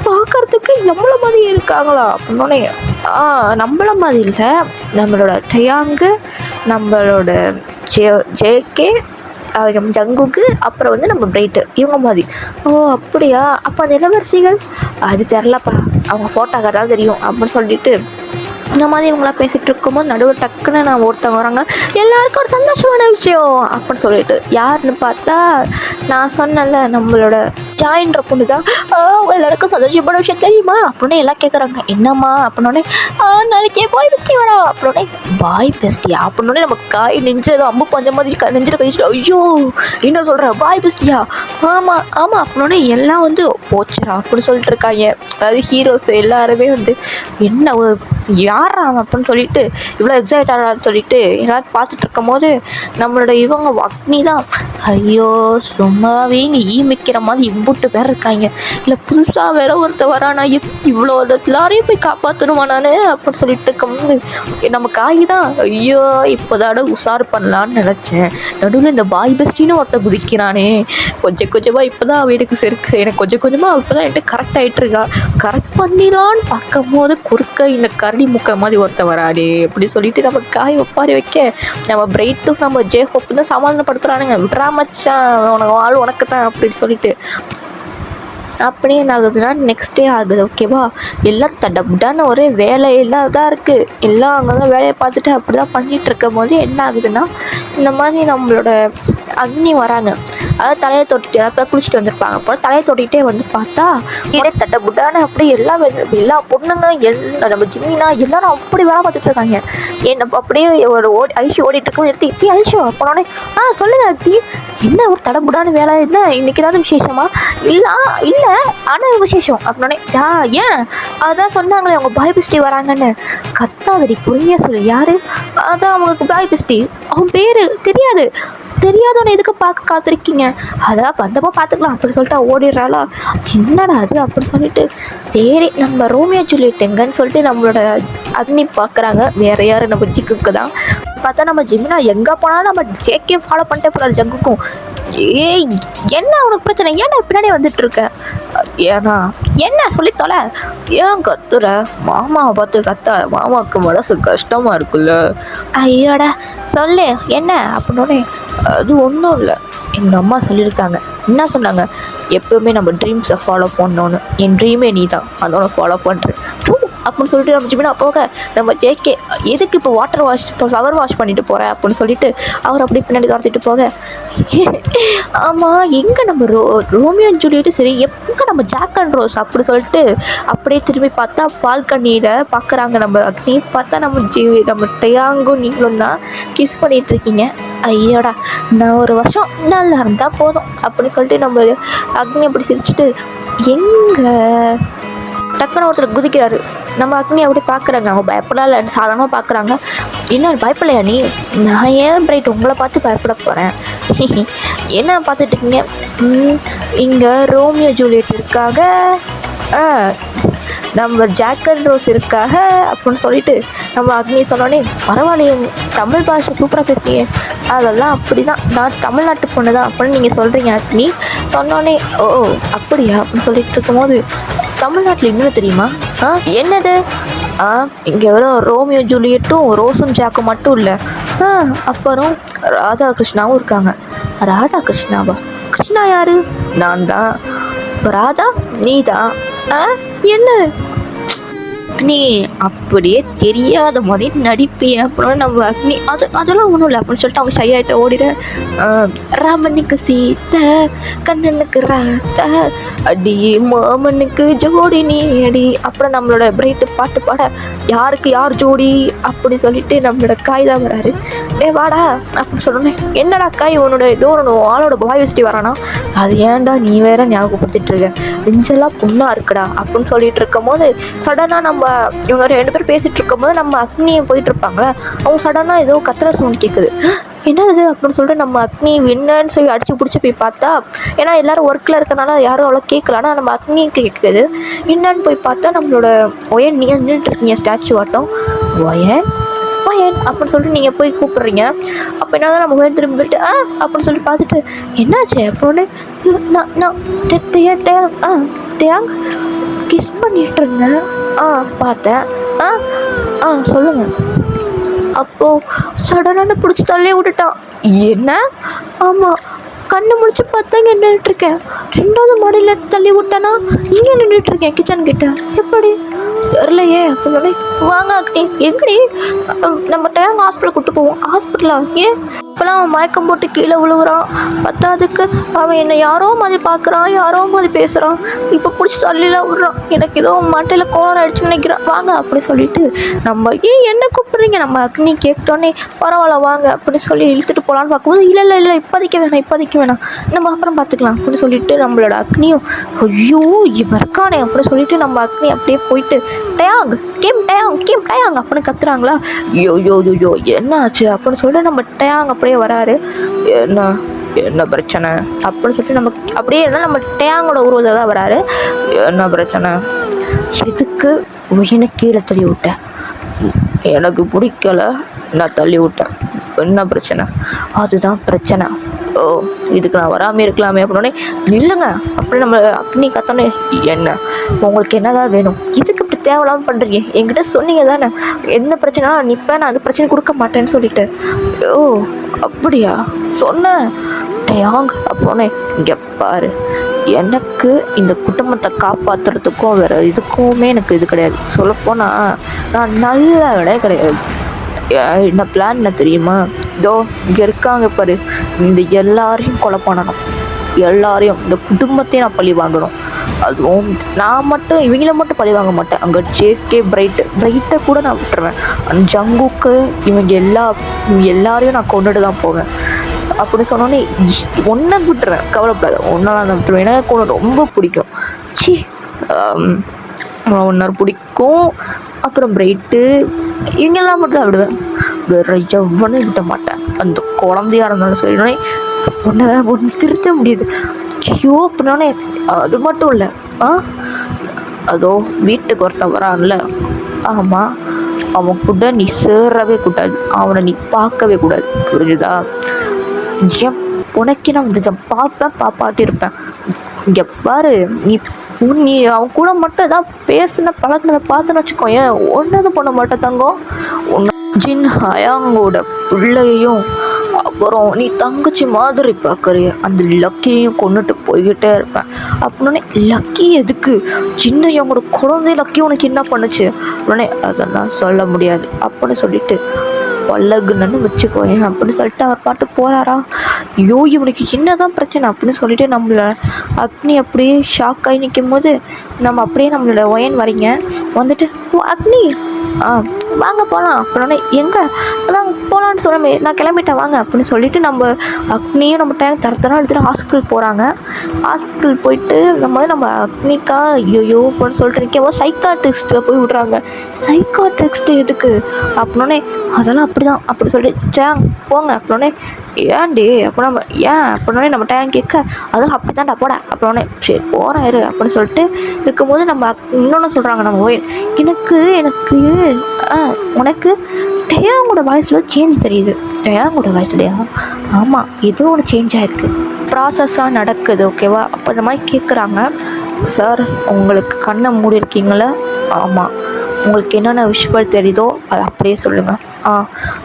பார்க்குறதுக்கு நம்மள மாதிரி இருக்காங்களா அப்படின்னோடனே, நம்மள மாதிரி இல்லை, நம்மளோட டயாங்கு, நம்மளோட ஜேகே, ஜங்குக்கு, அப்புறம் வந்து நம்ம பிரைட்டு, இவங்க மாதிரி. அப்படியா, அப்போ அந்த இளவரசிகள் அது தெரிலப்பா, அவங்க ஃபோட்டோக்காக தான் தெரியும் அப்படின்னு சொல்லிட்டு இந்த மாதிரி இவங்களாம் பேசிகிட்டு இருக்கும்போது நடுவில் டக்குன்னு நான் ஒருத்தவங்க வராங்க, எல்லாருக்கும் ஒரு சந்தோஷமான விஷயம் அப்படின்னு சொல்லிட்டு, யாருன்னு பார்த்தா நான் சொன்னல நம்மளோட ஜாயின்ற பொண்ணு தான். எல்லாருக்கும் சந்தோஷமான விஷயம் தெரியுமா அப்படின்னு எல்லாம் கேட்குறாங்க. என்னம்மா அப்படின்னோடனே, நாளைக்கே பாய் பெஸ்டி வரா அப்படின்னோடனே, பாய் பெஸ்டியா அப்படின்னோடனே நம்ம காய் நெஞ்சது அம்பு பஞ்ச மாதிரி நெஞ்சில் கழிச்சிட்டு, ஐயோ என்ன சொல்கிற பாய் பெஸ்டியா, ஆமாம் அப்படின்னோடனே எல்லாம் வந்து போச்சா அப்படின்னு சொல்லிட்டு இருக்காங்க. அதாவது ஹீரோஸ் எல்லாருமே வந்து என்ன யார் அப்படின்னு சொல்லிட்டு இவ்வளோ எக்ஸைட் ஆகிறான்னு சொல்லிட்டு எல்லாரும் பார்த்துட்டு இருக்கும் போது நம்மளோட இவங்க அக்னி தான், ஐயோ சும்மாவே இங்கே ஈமிக்கிற மாதிரி இம்புட்டு பேர் இருக்காங்க, இல்லை புதுசாக வேற ஒருத்தர் வரானா, இவ்வளோ எல்லாரையும் போய் காப்பாற்றணுமா நான் அப்படின்னு சொல்லிட்டு இருக்கும்போது நம்ம காய் தான், ஐயோ இப்போதாட உஷார் பண்ணலான்னு நினச்சேன், நடுவில் இந்த பாய் பெஸ்டின்னு ஒருத்தர் குதிக்கிறானே, கொஞ்சமாக இப்போ தான் வீட்டுக்கு எனக்கு கொஞ்சமாக இப்போ தான் என்கிட்ட கரெக்ட் ஆகிட்டுருக்கா, கரெக்ட் பண்ணிடலான்னு பார்க்கும் போது குறுக்க இந்த கரடி முக்க மாதிரி ஒருத்தர் வராடே அப்படி சொல்லிட்டு நம்ம காய் ஒப்பாரி வைக்க, நம்ம பிரைட்டும் நம்ம ஜேஹோப் தான் சமாதானப்படுத்துறானுங்க, விட்றா மச்சான் உனக்கு ஆள் உனக்கு தான் அப்படின்னு சொல்லிட்டு. அப்படியே என்ன ஆகுதுன்னா நெக்ஸ்ட் டே ஆகுது. ஓகேவா, எல்லாம் தடப்டான ஒரே வேலையெல்லாம் தான் இருக்குது, எல்லாம் அங்கங்கே வேலையை பார்த்துட்டு அப்படி தான் பண்ணிகிட்டு இருக்கும் போது என்ன ஆகுதுன்னா, இந்த மாதிரி நம்மளோட அக்னி வராங்க. அதாவது தலையை தொட்டிட்டு அப்போ குளிச்சுட்டு வந்திருப்பாங்க. அப்புறம் தலையை தொட்டிகிட்டே வந்து பார்த்தா தட்ட புட்டான அப்படி எல்லா பொண்ணுங்க நம்ம ஜிம்மினா எல்லாரும் அப்படி வேலை பார்த்துட்டு இருக்காங்க. என்ன அப்படியே ஒரு ஐஷு ஓடிட்டு இருக்கோம் எடுத்து இப்படி ஐஷு அப்போனே சொல்லுங்க அப்படி என்ன ஒரு தடபுடான வேலை, என்ன இன்னைக்கு ஏதாவது விசேஷமா? இல்லை ஆனால் விசேஷம் அப்படின்னே ஏன் அதான் சொன்னாங்களே அவங்க பாய் பிஸ்டி வராங்கன்னு. கத்தாதடி பொறுமையாக சொல்லு யாரு? அதான் அவங்களுக்கு பாய் பிஸ்டி, அவன் பேர் தெரியாதவனை எதுக்கு பார்க்க காத்திருக்கீங்க? அதான் வந்தப்போ பார்த்துக்கலாம் அப்படி சொல்லிட்டு ஓடிடுறாளா. என்னடா அது அப்படின்னு சொல்லிட்டு சரி நம்ம ரோமியோ ஜூலியட் எங்கன்னு சொல்லிட்டு நம்மளோட அக்னி பார்க்குறாங்க. வேறு யார் நம்ம ஜிக்குக்கு தான். பார்த்தா நம்ம ஜிம்மினா எங்கே போனாலும் நம்ம ஜேக்கே ஃபாலோ பண்ணிட்டே போகிறாரு ஜங்குக்கும். ஏய் என்ன உனக்கு பிரச்சனை? ஏன்னா பின்னாடி வந்துட்டு இருக்க? ஏன்னா என்ன சொல்லி தொலை, ஏன் கத்துற? மாமாவை பார்த்து கத்தா, மாமாவுக்கு மனசு கஷ்டமா இருக்குல்ல. ஐயோட சொல்லு என்ன அப்படின்னோடனே அது ஒன்றும் இல்லை, எங்கள் அம்மா சொல்லியிருக்காங்க. என்ன சொன்னாங்க? எப்போவுமே நம்ம ட்ரீம்ஸை ஃபாலோ பண்ணோன்னு. என் ட்ரீமே நீ தான், அதோட ஃபாலோ பண்ணுறேன் அப்படின்னு சொல்லிட்டு நம்ம ஜிமினா போக நம்ம ஜேகே எதுக்கு இப்போ ஃப்ளவர் வாஷ் பண்ணிட்டு போகிறேன் அப்படின்னு சொல்லிட்டு அவர் அப்படியே பின்னாடி துரத்திட்டு போக ஆமாம் எங்கே நம்ம ரோமியோ ஜூலியட் சரி எங்கே நம்ம ஜாக் அண்ட் ரோஸ் அப்படி சொல்லிட்டு அப்படியே திரும்பி பார்த்தா பால்கனியில் பார்க்குறாங்க நம்ம அக்னி. பார்த்தா நம்ம டயாங்கும் நீங்களும் தான் கிஸ் பண்ணிகிட்டு இருக்கீங்க. ஐயோடா நான் ஒரு வருஷம் நல்லா இருந்தால் போதும் அப்படின்னு சொல்லிட்டு நம்ம அக்னி அப்படி சிரிச்சுட்டு எங்கே டக்குன்னு ஒருத்தர் குதிக்கிறாரு. நம்ம அக்னி அப்படி பார்க்குறாங்க. அவங்க பயப்படலாம் இல்லை, சாதாரணமாக பார்க்குறாங்க. என்ன பயப்படலையா நீ? நான் ஏன் பிரைட் உங்களை பார்த்து பயப்பட போகிறேன்? என்ன பார்த்துட்டு இருக்கீங்க? இங்கே ரோமியோ ஜூலியட் இருக்காக, நம்ம ஜாக் அண்ட் ரோஸ் இருக்காக அப்படின்னு சொல்லிட்டு நம்ம அக்னி சொன்னோடனே பரவாயில்லையே தமிழ் பாஷை சூப்பராக பேசுறீங்க. அதெல்லாம் அப்படி தான், நான் தமிழ்நாட்டு பொண்ணு தான் அப்படின்னு நீங்கள் சொல்கிறீங்க அக்னி சொன்னோடனே. ஓ அப்படியா அப்படின்னு சொல்லிட்டு இருக்கும்போது தமிழ்நாட்டில் இன்னும் தெரியுமா? என்னது? இங்கே வெறும் ரோமியோ ஜூலியட்டும் ரோஸும் ஜாக்கும் மட்டும் இல்லை, அப்புறம் ராதாகிருஷ்ணாவும் இருக்காங்க. ராதாகிருஷ்ணாவா? கிருஷ்ணா யாரு? நான் தான். ராதா நீ தான்? என்ன நீ அப்படியே தெரியாத மாதிரி நடிப்பேன் அப்புறம் நம்ம அக்னி அதெல்லாம் ஒன்றும் இல்லை அப்படின்னு சொல்லிட்டு அவங்க ஷையாகிட்ட ஓடிட. ராமனுக்கு சீத்தை கண்ணனுக்கு ராத்த அடி மாமனுக்கு ஜோடி நீ அடி. அப்புறம் நம்மளோட பிரைட்டு பாட்டு பாட யாருக்கு யார் ஜோடி அப்படி சொல்லிட்டு நம்மளோட காய் தான் வராரு. வாடா அப்படின்னு சொன்னோன்னே என்னடா காய் உன்னோட ஏதோ ஆளோட பாய் வச்சுட்டு வரானா? அது ஏன்டா நீ வேற ஞாபகப்படுத்திட்டு இருக்க, நெஞ்செல்லாம் பொண்ணா இருக்குடா அப்படின்னு சொல்லிட்டு இருக்கும் போது சடனாக நம்ம இவங்க 2 பேர் பேசிகிட்டு இருக்கும்போது நம்ம அக்னியை போயிட்டு இருப்பாங்களே, அவங்க சடனாக ஏதோ கத்துற சவுண்ட் கேட்குது. என்னது அப்படின்னு சொல்லிட்டு நம்ம அக்னி என்னன்னு சொல்லி அடிச்சு பிடிச்சி போய் பார்த்தா, ஏன்னா எல்லோரும் ஒர்க்கில் இருக்கனால யாரும் அவ்வளோ கேட்கல, ஆனால் நம்ம அக்னிக்கு கேட்குது. என்னன்னு போய் பார்த்தா நம்மளோட ஒயன் நீங்கள் நின்றுட்டு இருக்கீங்க ஸ்டாச்சு ஆட்டம். ஒயன் அப்படின்னு சொல்லிட்டு நீங்கள் போய் கூப்பிட்றீங்க. அப்போ என்ன நம்ம ஒயன் திரும்பி போயிட்டு அப்படின்னு சொல்லி பார்த்துட்டு என்னாச்சு அப்போன்னு நான் டேங் கிஸ் பண்ணிட்டு இருந்தேன். பார்த்தேன். சொல்லுங்கள். அப்போது சடனான பிடிச்சி தள்ளி விட்டுட்டான். என்ன? ஆமாம், கண்ணை முடிச்சு பார்த்தாங்க நின்றுட்டுருக்கேன். 2வது மாடியில் தள்ளி விட்டானா இங்கே நின்றுட்டுருக்கேன் கிச்சன் கிட்ட. எப்படி தெரிலையே அப்படின்னு வாங்க அக்னி. எங்கடி? நம்ம டேங் ஹாஸ்பிட்டல் கூப்பிட்டு போவோம். ஹாஸ்பிட்டலா? ஏன்? இப்போலாம் அவன் மயக்கம் போட்டு கீழே விழுவுறான். பத்தாதுக்கு அவன் என்னை யாரோ மாதிரி பார்க்குறான், யாரோ மாதிரி பேசுகிறான். இப்போ பிடிச்சி தள்ளிலாம் விடுறான். எனக்கு ஏதோ மட்டையில் கோலம் ஆயிடுச்சுன்னு நினைக்கிறான். வாங்க அப்படி சொல்லிட்டு நம்ம என்ன கூப்பிட்றீங்க நம்ம அக்னி கேட்டோன்னே பரவாயில்ல வாங்க அப்படின்னு சொல்லி இழுத்துட்டு போகலான்னு பார்க்கும்போது இல்லை இப்போதைக்கு வேணாம் நம்ம அப்புறம் பார்த்துக்கலாம் அப்படின்னு சொல்லிட்டு நம்மளோட அக்னியும் ஐயோ இவன் இருக்கானே அப்படின்னு சொல்லிட்டு நம்ம அக்னி அப்படியே போயிட்டு டயாங் டயாங் அப்படின்னு கத்துறாங்களா. யோ என்ன ஆச்சு அப்படின்னு சொல்லிட்டு நம்ம டயாங் அப்படியே வராரு. என்ன பிரச்சனை அப்படின்னு சொல்லிட்டு நம்ம அப்படியே நம்ம டேங்கோட உருவத்தை தான் வராரு. என்ன பிரச்சனை? எதுக்கு உயினை கீழே தள்ளி விட்டேன்? எனக்கு பிடிக்கல, நான் தள்ளி விட்டேன். என்ன பிரச்சனை? அதுதான் பிரச்சனை. ஓ இதுக்கு நான் வராமல் இருக்கலாமே அப்படின்னே நில்லுங்க அப்படி நம்ம அக்னி கத்தோன்னே என்ன உங்களுக்கு என்னதான் வேணும்? இதுக்கு இப்படி தேவையில்லாமல் பண்ணுறீங்க? என்கிட்ட சொன்னீங்க தானே என்ன பிரச்சனை நிற்பேன், நான் அந்த பிரச்சனை கொடுக்க மாட்டேன்னு சொல்லிட்டு. ஓ அப்படியா சொன்னேன் டயாங் அப்படின்னே. இங்கே பாரு, எனக்கு இந்த குடும்பத்தை காப்பாற்றுறதுக்கும் வேறு இதுக்குமே எனக்கு இது கிடையாது. சொல்லப்போனால் நான் நல்ல விட கிடையாது. என்ன பிளான் என்ன தெரியுமா? இதோ இங்கே இருக்காங்க பாரு, இந்த எல்லாரையும் கொலை பண்ணணும். எல்லாரையும் இந்த குடும்பத்தையும் நான் பழி வாங்கணும். அதுவும் நான் மட்டும் இவங்கள மட்டும் பழி வாங்க மாட்டேன். அங்கே ஜேகே பிரைட்டை கூட நான் விட்டுருவேன். ஜங்குக்கு இவங்க எல்லாரையும் நான் கொண்டுட்டு தான் போவேன் அப்படின்னு சொன்னோன்னே ஒன்றை விட்டுருவேன். கவலைப்படாத, ஒன்றா நான் விட்டுருவேன். எனக்கு கொண்டு ரொம்ப பிடிக்கும். சி ஒன்றார் பிடிக்கும். அப்புறம் பிரைட்டு இவங்கெல்லாம் மட்டும் தான் விடுவேன். வேற எவனும் விட மாட்டேன். அந்த குழந்தையாக இருந்தாலும் சரி ஒன்று திருத்த முடியுது. ஐயோ அப்படின்னே அது மட்டும் இல்லை. அதோ வீட்டுக்கு ஒருத்தன் வரான்ல, ஆமாம், அவன் கூட நீ சேரவே கூடாது, அவனை நீ பார்க்கவே கூடாது, புரிஞ்சுதா? ஏன் உனக்கே நான் வந்து பார்ப்பேன், பாப்பாட்டி இருப்பேன். இங்கே பாரு, நீ அவன் கூட மட்டும் ஏதாவது பழகினதை பார்த்துன்னு வச்சுக்கோ, ஏன் ஒன்றும் பண்ண மாட்டேன் தங்கம். ஜின் ஹயாங்கோட பிள்ளையையும் அப்புறம் நீ தங்கச்சி மாதிரி பார்க்குறிய அந்த லக்கியையும் கொண்டுட்டு போய்கிட்டே இருப்பேன் அப்படின்னே. லக்கி எதுக்கு? சின்ன எங்களோட குழந்தை லக்கி உனக்கு என்ன பண்ணுச்சு உடனே அதெல்லாம் சொல்ல முடியாது அப்படின்னு சொல்லிட்டு பழகுன்னு வச்சுக்கோயேன் அப்படின்னு சொல்லிட்டு அவர் பாட்டு போகிறாரா. ஐயோ இவனுக்கு என்னதான் பிரச்சனை அப்படின்னு சொல்லிட்டு நம்மள அக்னி அப்படியே ஷாக் ஆகி நிற்கும் போது நம்ம அப்படியே நம்மளோட ஒயன் வரீங்க வந்துட்டு, ஓ அக்னி வாங்க போகலாம் அப்படின்னே. எங்கே? அதான் போகலான்னு சொல்லாமே, நான் கிளம்பிட்டேன் வாங்க அப்படின்னு சொல்லிட்டு நம்ம அக்னியும் நம்ம டைம் தரத்தனா எடுத்துகிட்டு ஹாஸ்பிட்டல் போகிறாங்க. ஹாஸ்பிட்டல் போயிட்டு நம்ம அக்னிக்கா ஐயோ அப்படின்னு சொல்லிட்டு நிற்கும் சைக்காட்ரிஸ்ட்டை போய் விட்றாங்க. சைக்காட்ரிஸ்ட்டு எதுக்கு அப்படின்னே, அதெல்லாம் அப்படி தான் அப்படி சொல்லிட்டு டேங் போங்க அப்படின்னே. ஏன்டி அப்போ நம்ம ஏன் அப்படின்னே நம்ம டேங் கேட்க, அதெல்லாம் அப்படி தான்டா போட அப்படின்னே. சரி போகிறேன் இரு அப்படின்னு சொல்லிட்டு இருக்கும்போது நம்ம இன்னொன்று சொல்கிறாங்க நம்ம ஓய், எனக்கு உனக்கு டயாங்கோட வாய்ஸில் சேஞ்ச் தெரியுது. டயாங்கோட வாய்ஸ்லையா? ஆமாம், ஏதோ ஒன்று சேஞ்ச் ஆகிருக்கு, ப்ராசஸ்ஸாக நடக்குது, ஓகேவா? அப்போ இந்த மாதிரி கேட்குறாங்க. சார் உங்களுக்கு கண்ணை மூடி இருக்கீங்களா? ஆமாம். உங்களுக்கு என்னென்ன விஷுவல் தெரியுதோ அதை அப்படியே சொல்லுங்கள்.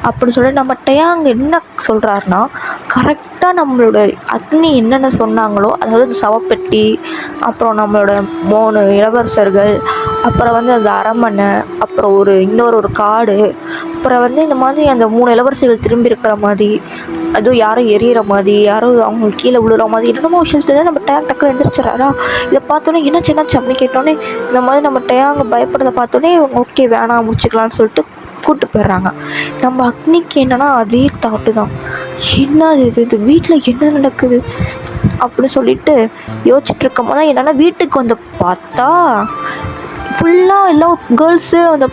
அப்படி சொல்லி நம்ம டயாங் என்ன சொல்கிறாருன்னா, கரெக்டாக நம்மளோட அக்னி என்னென்ன சொன்னாங்களோ, அதாவது சவப்பெட்டி, அப்புறம் நம்மளோட 3 இளவரசர்கள், அப்புறம் வந்து அந்த அரண்மனை, அப்புறம் இன்னொரு காடு, அப்புறம் வந்து இந்த மாதிரி அந்த 3 இளவரசிகள் திரும்பி இருக்கிற மாதிரி, அதுவும் யாரும் எரியிற மாதிரி, யாரும் அவங்க கீழே விழுற மாதிரி என்னென்னமோ விஷயத்துல நம்ம டக்குன்னு எழுந்திரிச்சிடறாரா. இதை பார்த்தோன்னே என்னாச்சு அப்படின்னு கேட்டோன்னே இந்த மாதிரி நம்ம டயாங்க பயப்படுறதை பார்த்தோன்னே ஓகே வேணாம் முடிச்சுக்கலான்னு சொல்லிட்டு கூப்பிட்டு போயிடுறாங்க. நம்ம அக்னிக்கு என்னன்னா அதே தாட்டு தான், என்ன இது வீட்டில் என்ன நடக்குது அப்படின்னு சொல்லிட்டு யோசிச்சுட்டு இருக்கும் போது என்னென்னா வீட்டுக்கு வந்து பார்த்தா ஃபுல்லாக எல்லாம் கேர்ள்ஸு, அந்த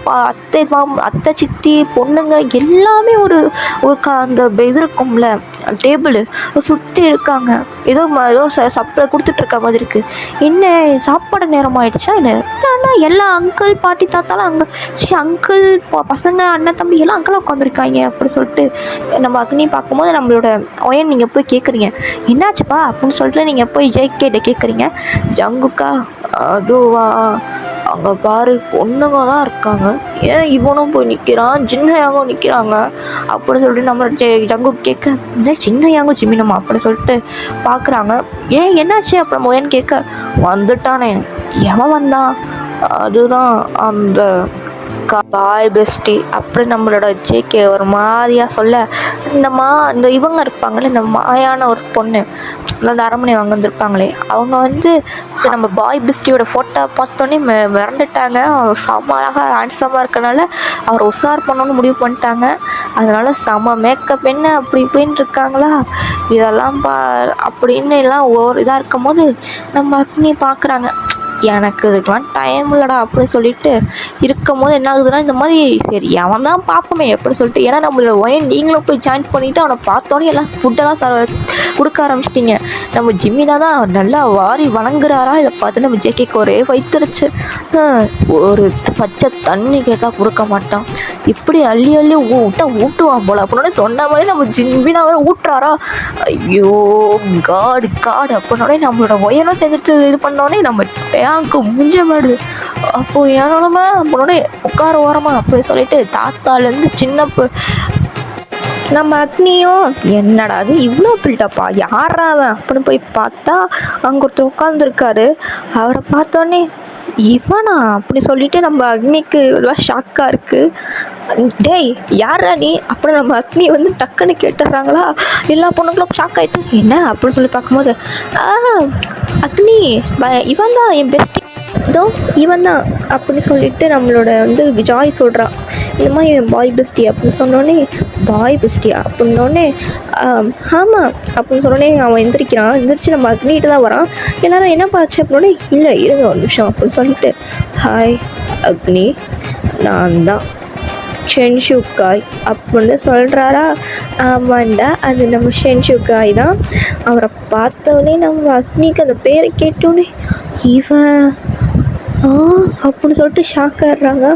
அத்தை சித்தி பொண்ணுங்க எல்லாமே ஒரு அந்த இது இருக்கும்ல டேபிள் சுற்றி இருக்காங்க. ஏதோ சாப்பிட கொடுத்துட்ருக்க மாதிரி இருக்குது. என்ன சாப்பாடு நேரம் ஆகிடுச்சா என்ன? எல்லா அங்கிள் பாட்டி தாத்தாலாம் அங்கிள் பசங்க அண்ணன் தம்பி எல்லாம் அங்கெல்லாம் உட்காந்துருக்காங்க அப்படின்னு சொல்லிட்டு நம்ம அக்னி பார்க்கும்போது நம்மளோட ஒயன் நீங்கள் போய் கேட்குறீங்க, என்னாச்சுப்பா அப்படின்னு சொல்லிட்டு நீங்கள் போய் ஜேகேட்ட கேட்குறீங்க. ஜங்குக்கா அதுவா, அங்கே பாரு பொண்ணுங்க தான் இருக்காங்க, ஏன் இவனும் போய் நிற்கிறான், சின்னையாகவும் நிற்கிறாங்க அப்படின்னு சொல்லிட்டு நம்ம ஜங்கு கேட்க, இல்லை சின்னையாகவும் ஜிமினமா அப்படின்னு சொல்லிட்டு பார்க்குறாங்க. ஏன் என்னாச்சு அப்புறம் மொயன் கேட்க, வந்துட்டானே. எவன் வந்தான்? அதுதான் அந்த பாய் பெஸ்டி அப்படி நம்மளோட ஜேகே ஒரு மாதிரியாக சொல்ல, இந்த இவங்க இருப்பாங்களே, இந்த மாயான ஒரு பொண்ணு, அந்த அரண்மனை அவங்க வந்துருப்பாங்களே, அவங்க வந்து நம்ம பாய் பெஸ்டியோட ஃபோட்டோ பார்த்தோன்னே மிரண்டுட்டாங்க. அவர் செம்ம அழகாக ஹேண்ட்ஸமாக இருக்கனால அவர் உஷார் பண்ணணும்னு முடிவு பண்ணிட்டாங்க. அதனால செம்ம மேக்கப் என்ன அப்படி இப்படின்னு இருக்காங்களா, இதெல்லாம் அப்படின்னு எல்லாம் ஒரு இதாக இருக்கும் போது நம்ம அக்னி பார்க்குறாங்க. எனக்கு இதுக்கெலாம் டைம் இல்லைடா அப்படின்னு சொல்லிட்டு இருக்கும் போது என்ன ஆகுதுன்னா, இந்த மாதிரி சரி அவன் தான் பார்ப்போமே அப்படின்னு சொல்லிட்டு, ஏன்னா நம்மளோட ஒயன் நீங்களும் போய் ஜாயின் பண்ணிவிட்டு அவனை பார்த்தோன்னே எல்லாம் ஃபுட்டெல்லாம் கொடுக்க ஆரம்பிச்சிட்டிங்க. நம்ம ஜிம்மினா தான் நல்லா வாரி வணங்குறாரா, இதை பார்த்து நம்ம ஜேகேக்கு ஒரே வைத்துருச்சு. ஒரு பச்சை தண்ணி கேட்டால் கொடுக்க மாட்டான், இப்படி அள்ளி ஊட்டுவான் போல அப்படின்னு சொன்ன மாதிரி நம்ம ஜிம்மினா வேறு ஊட்டுறாரா. ஐயோ காடு அப்படின்னோடனே நம்மளோட ஒயனும் சேர்ந்துட்டு இது பண்ணோடனே நம்ம டேங்க்கு முஞ்ச மாடுது. அப்போது ஏனாலுமே அப்படின்னோடனே உட்கார ஓரமா அப்படின்னு சொல்லிட்டு தாத்தாலேருந்து சின்ன நம்ம அக்னியும் என்னடா அது இவ்வளோ பில்டப்பா, யாரா அவன் அப்படின்னு போய் பார்த்தா அங்கே ஒருத்தர் உட்காந்துருக்காரு. அவரை பார்த்தோன்னே இவனா அப்படி சொல்லிட்டு நம்ம அக்னிக்கு ஒரு ஷாக்காக இருக்குது. டேய் யாரா நீ? அப்புறம் நம்ம அக்னி வந்து டக்குன்னு கேட்டுடுறாங்களா. எல்லா பொண்ணுங்களும் ஷாக் ஆகிட்டு என்ன அப்படின்னு சொல்லி பார்க்கும்போது அக்னி இவன் தான் என் பெஸ்ட், இதோ இவன் தான் அப்படின்னு சொல்லிட்டு நம்மளோட வந்து ஜாய் சொல்கிறான். இந்த மாதிரி என் பாய் பெஸ்டி அப்படின்னு சொன்னோடனே பாய் பெஸ்டியா அப்படின்னோடனே ஆமாம் அப்படின்னு சொன்னோடனே அவன் எந்திரிச்சு நம்ம அக்னிகிட்ட தான் வரான். எல்லாரும் என்ன பாச்சு அப்படின்னோடனே இல்லை இருங்க ஒரு நிமிஷம் அப்படின்னு சொல்லிட்டு ஹாய் அக்னி நான் தான் ஷென்ஷுக்காய் அப்படின்னு சொல்கிறாரா. ஆமாண்டா அது நம்ம ஷென்ஷுக்காய் தான். அவரை பார்த்தோன்னே நம்ம அக்னிக்கு அந்த பேரை கேட்டோன்னே இவன் அப்படின்னு சொல்லிட்டு ஷாக் ஆகிடுறாங்க.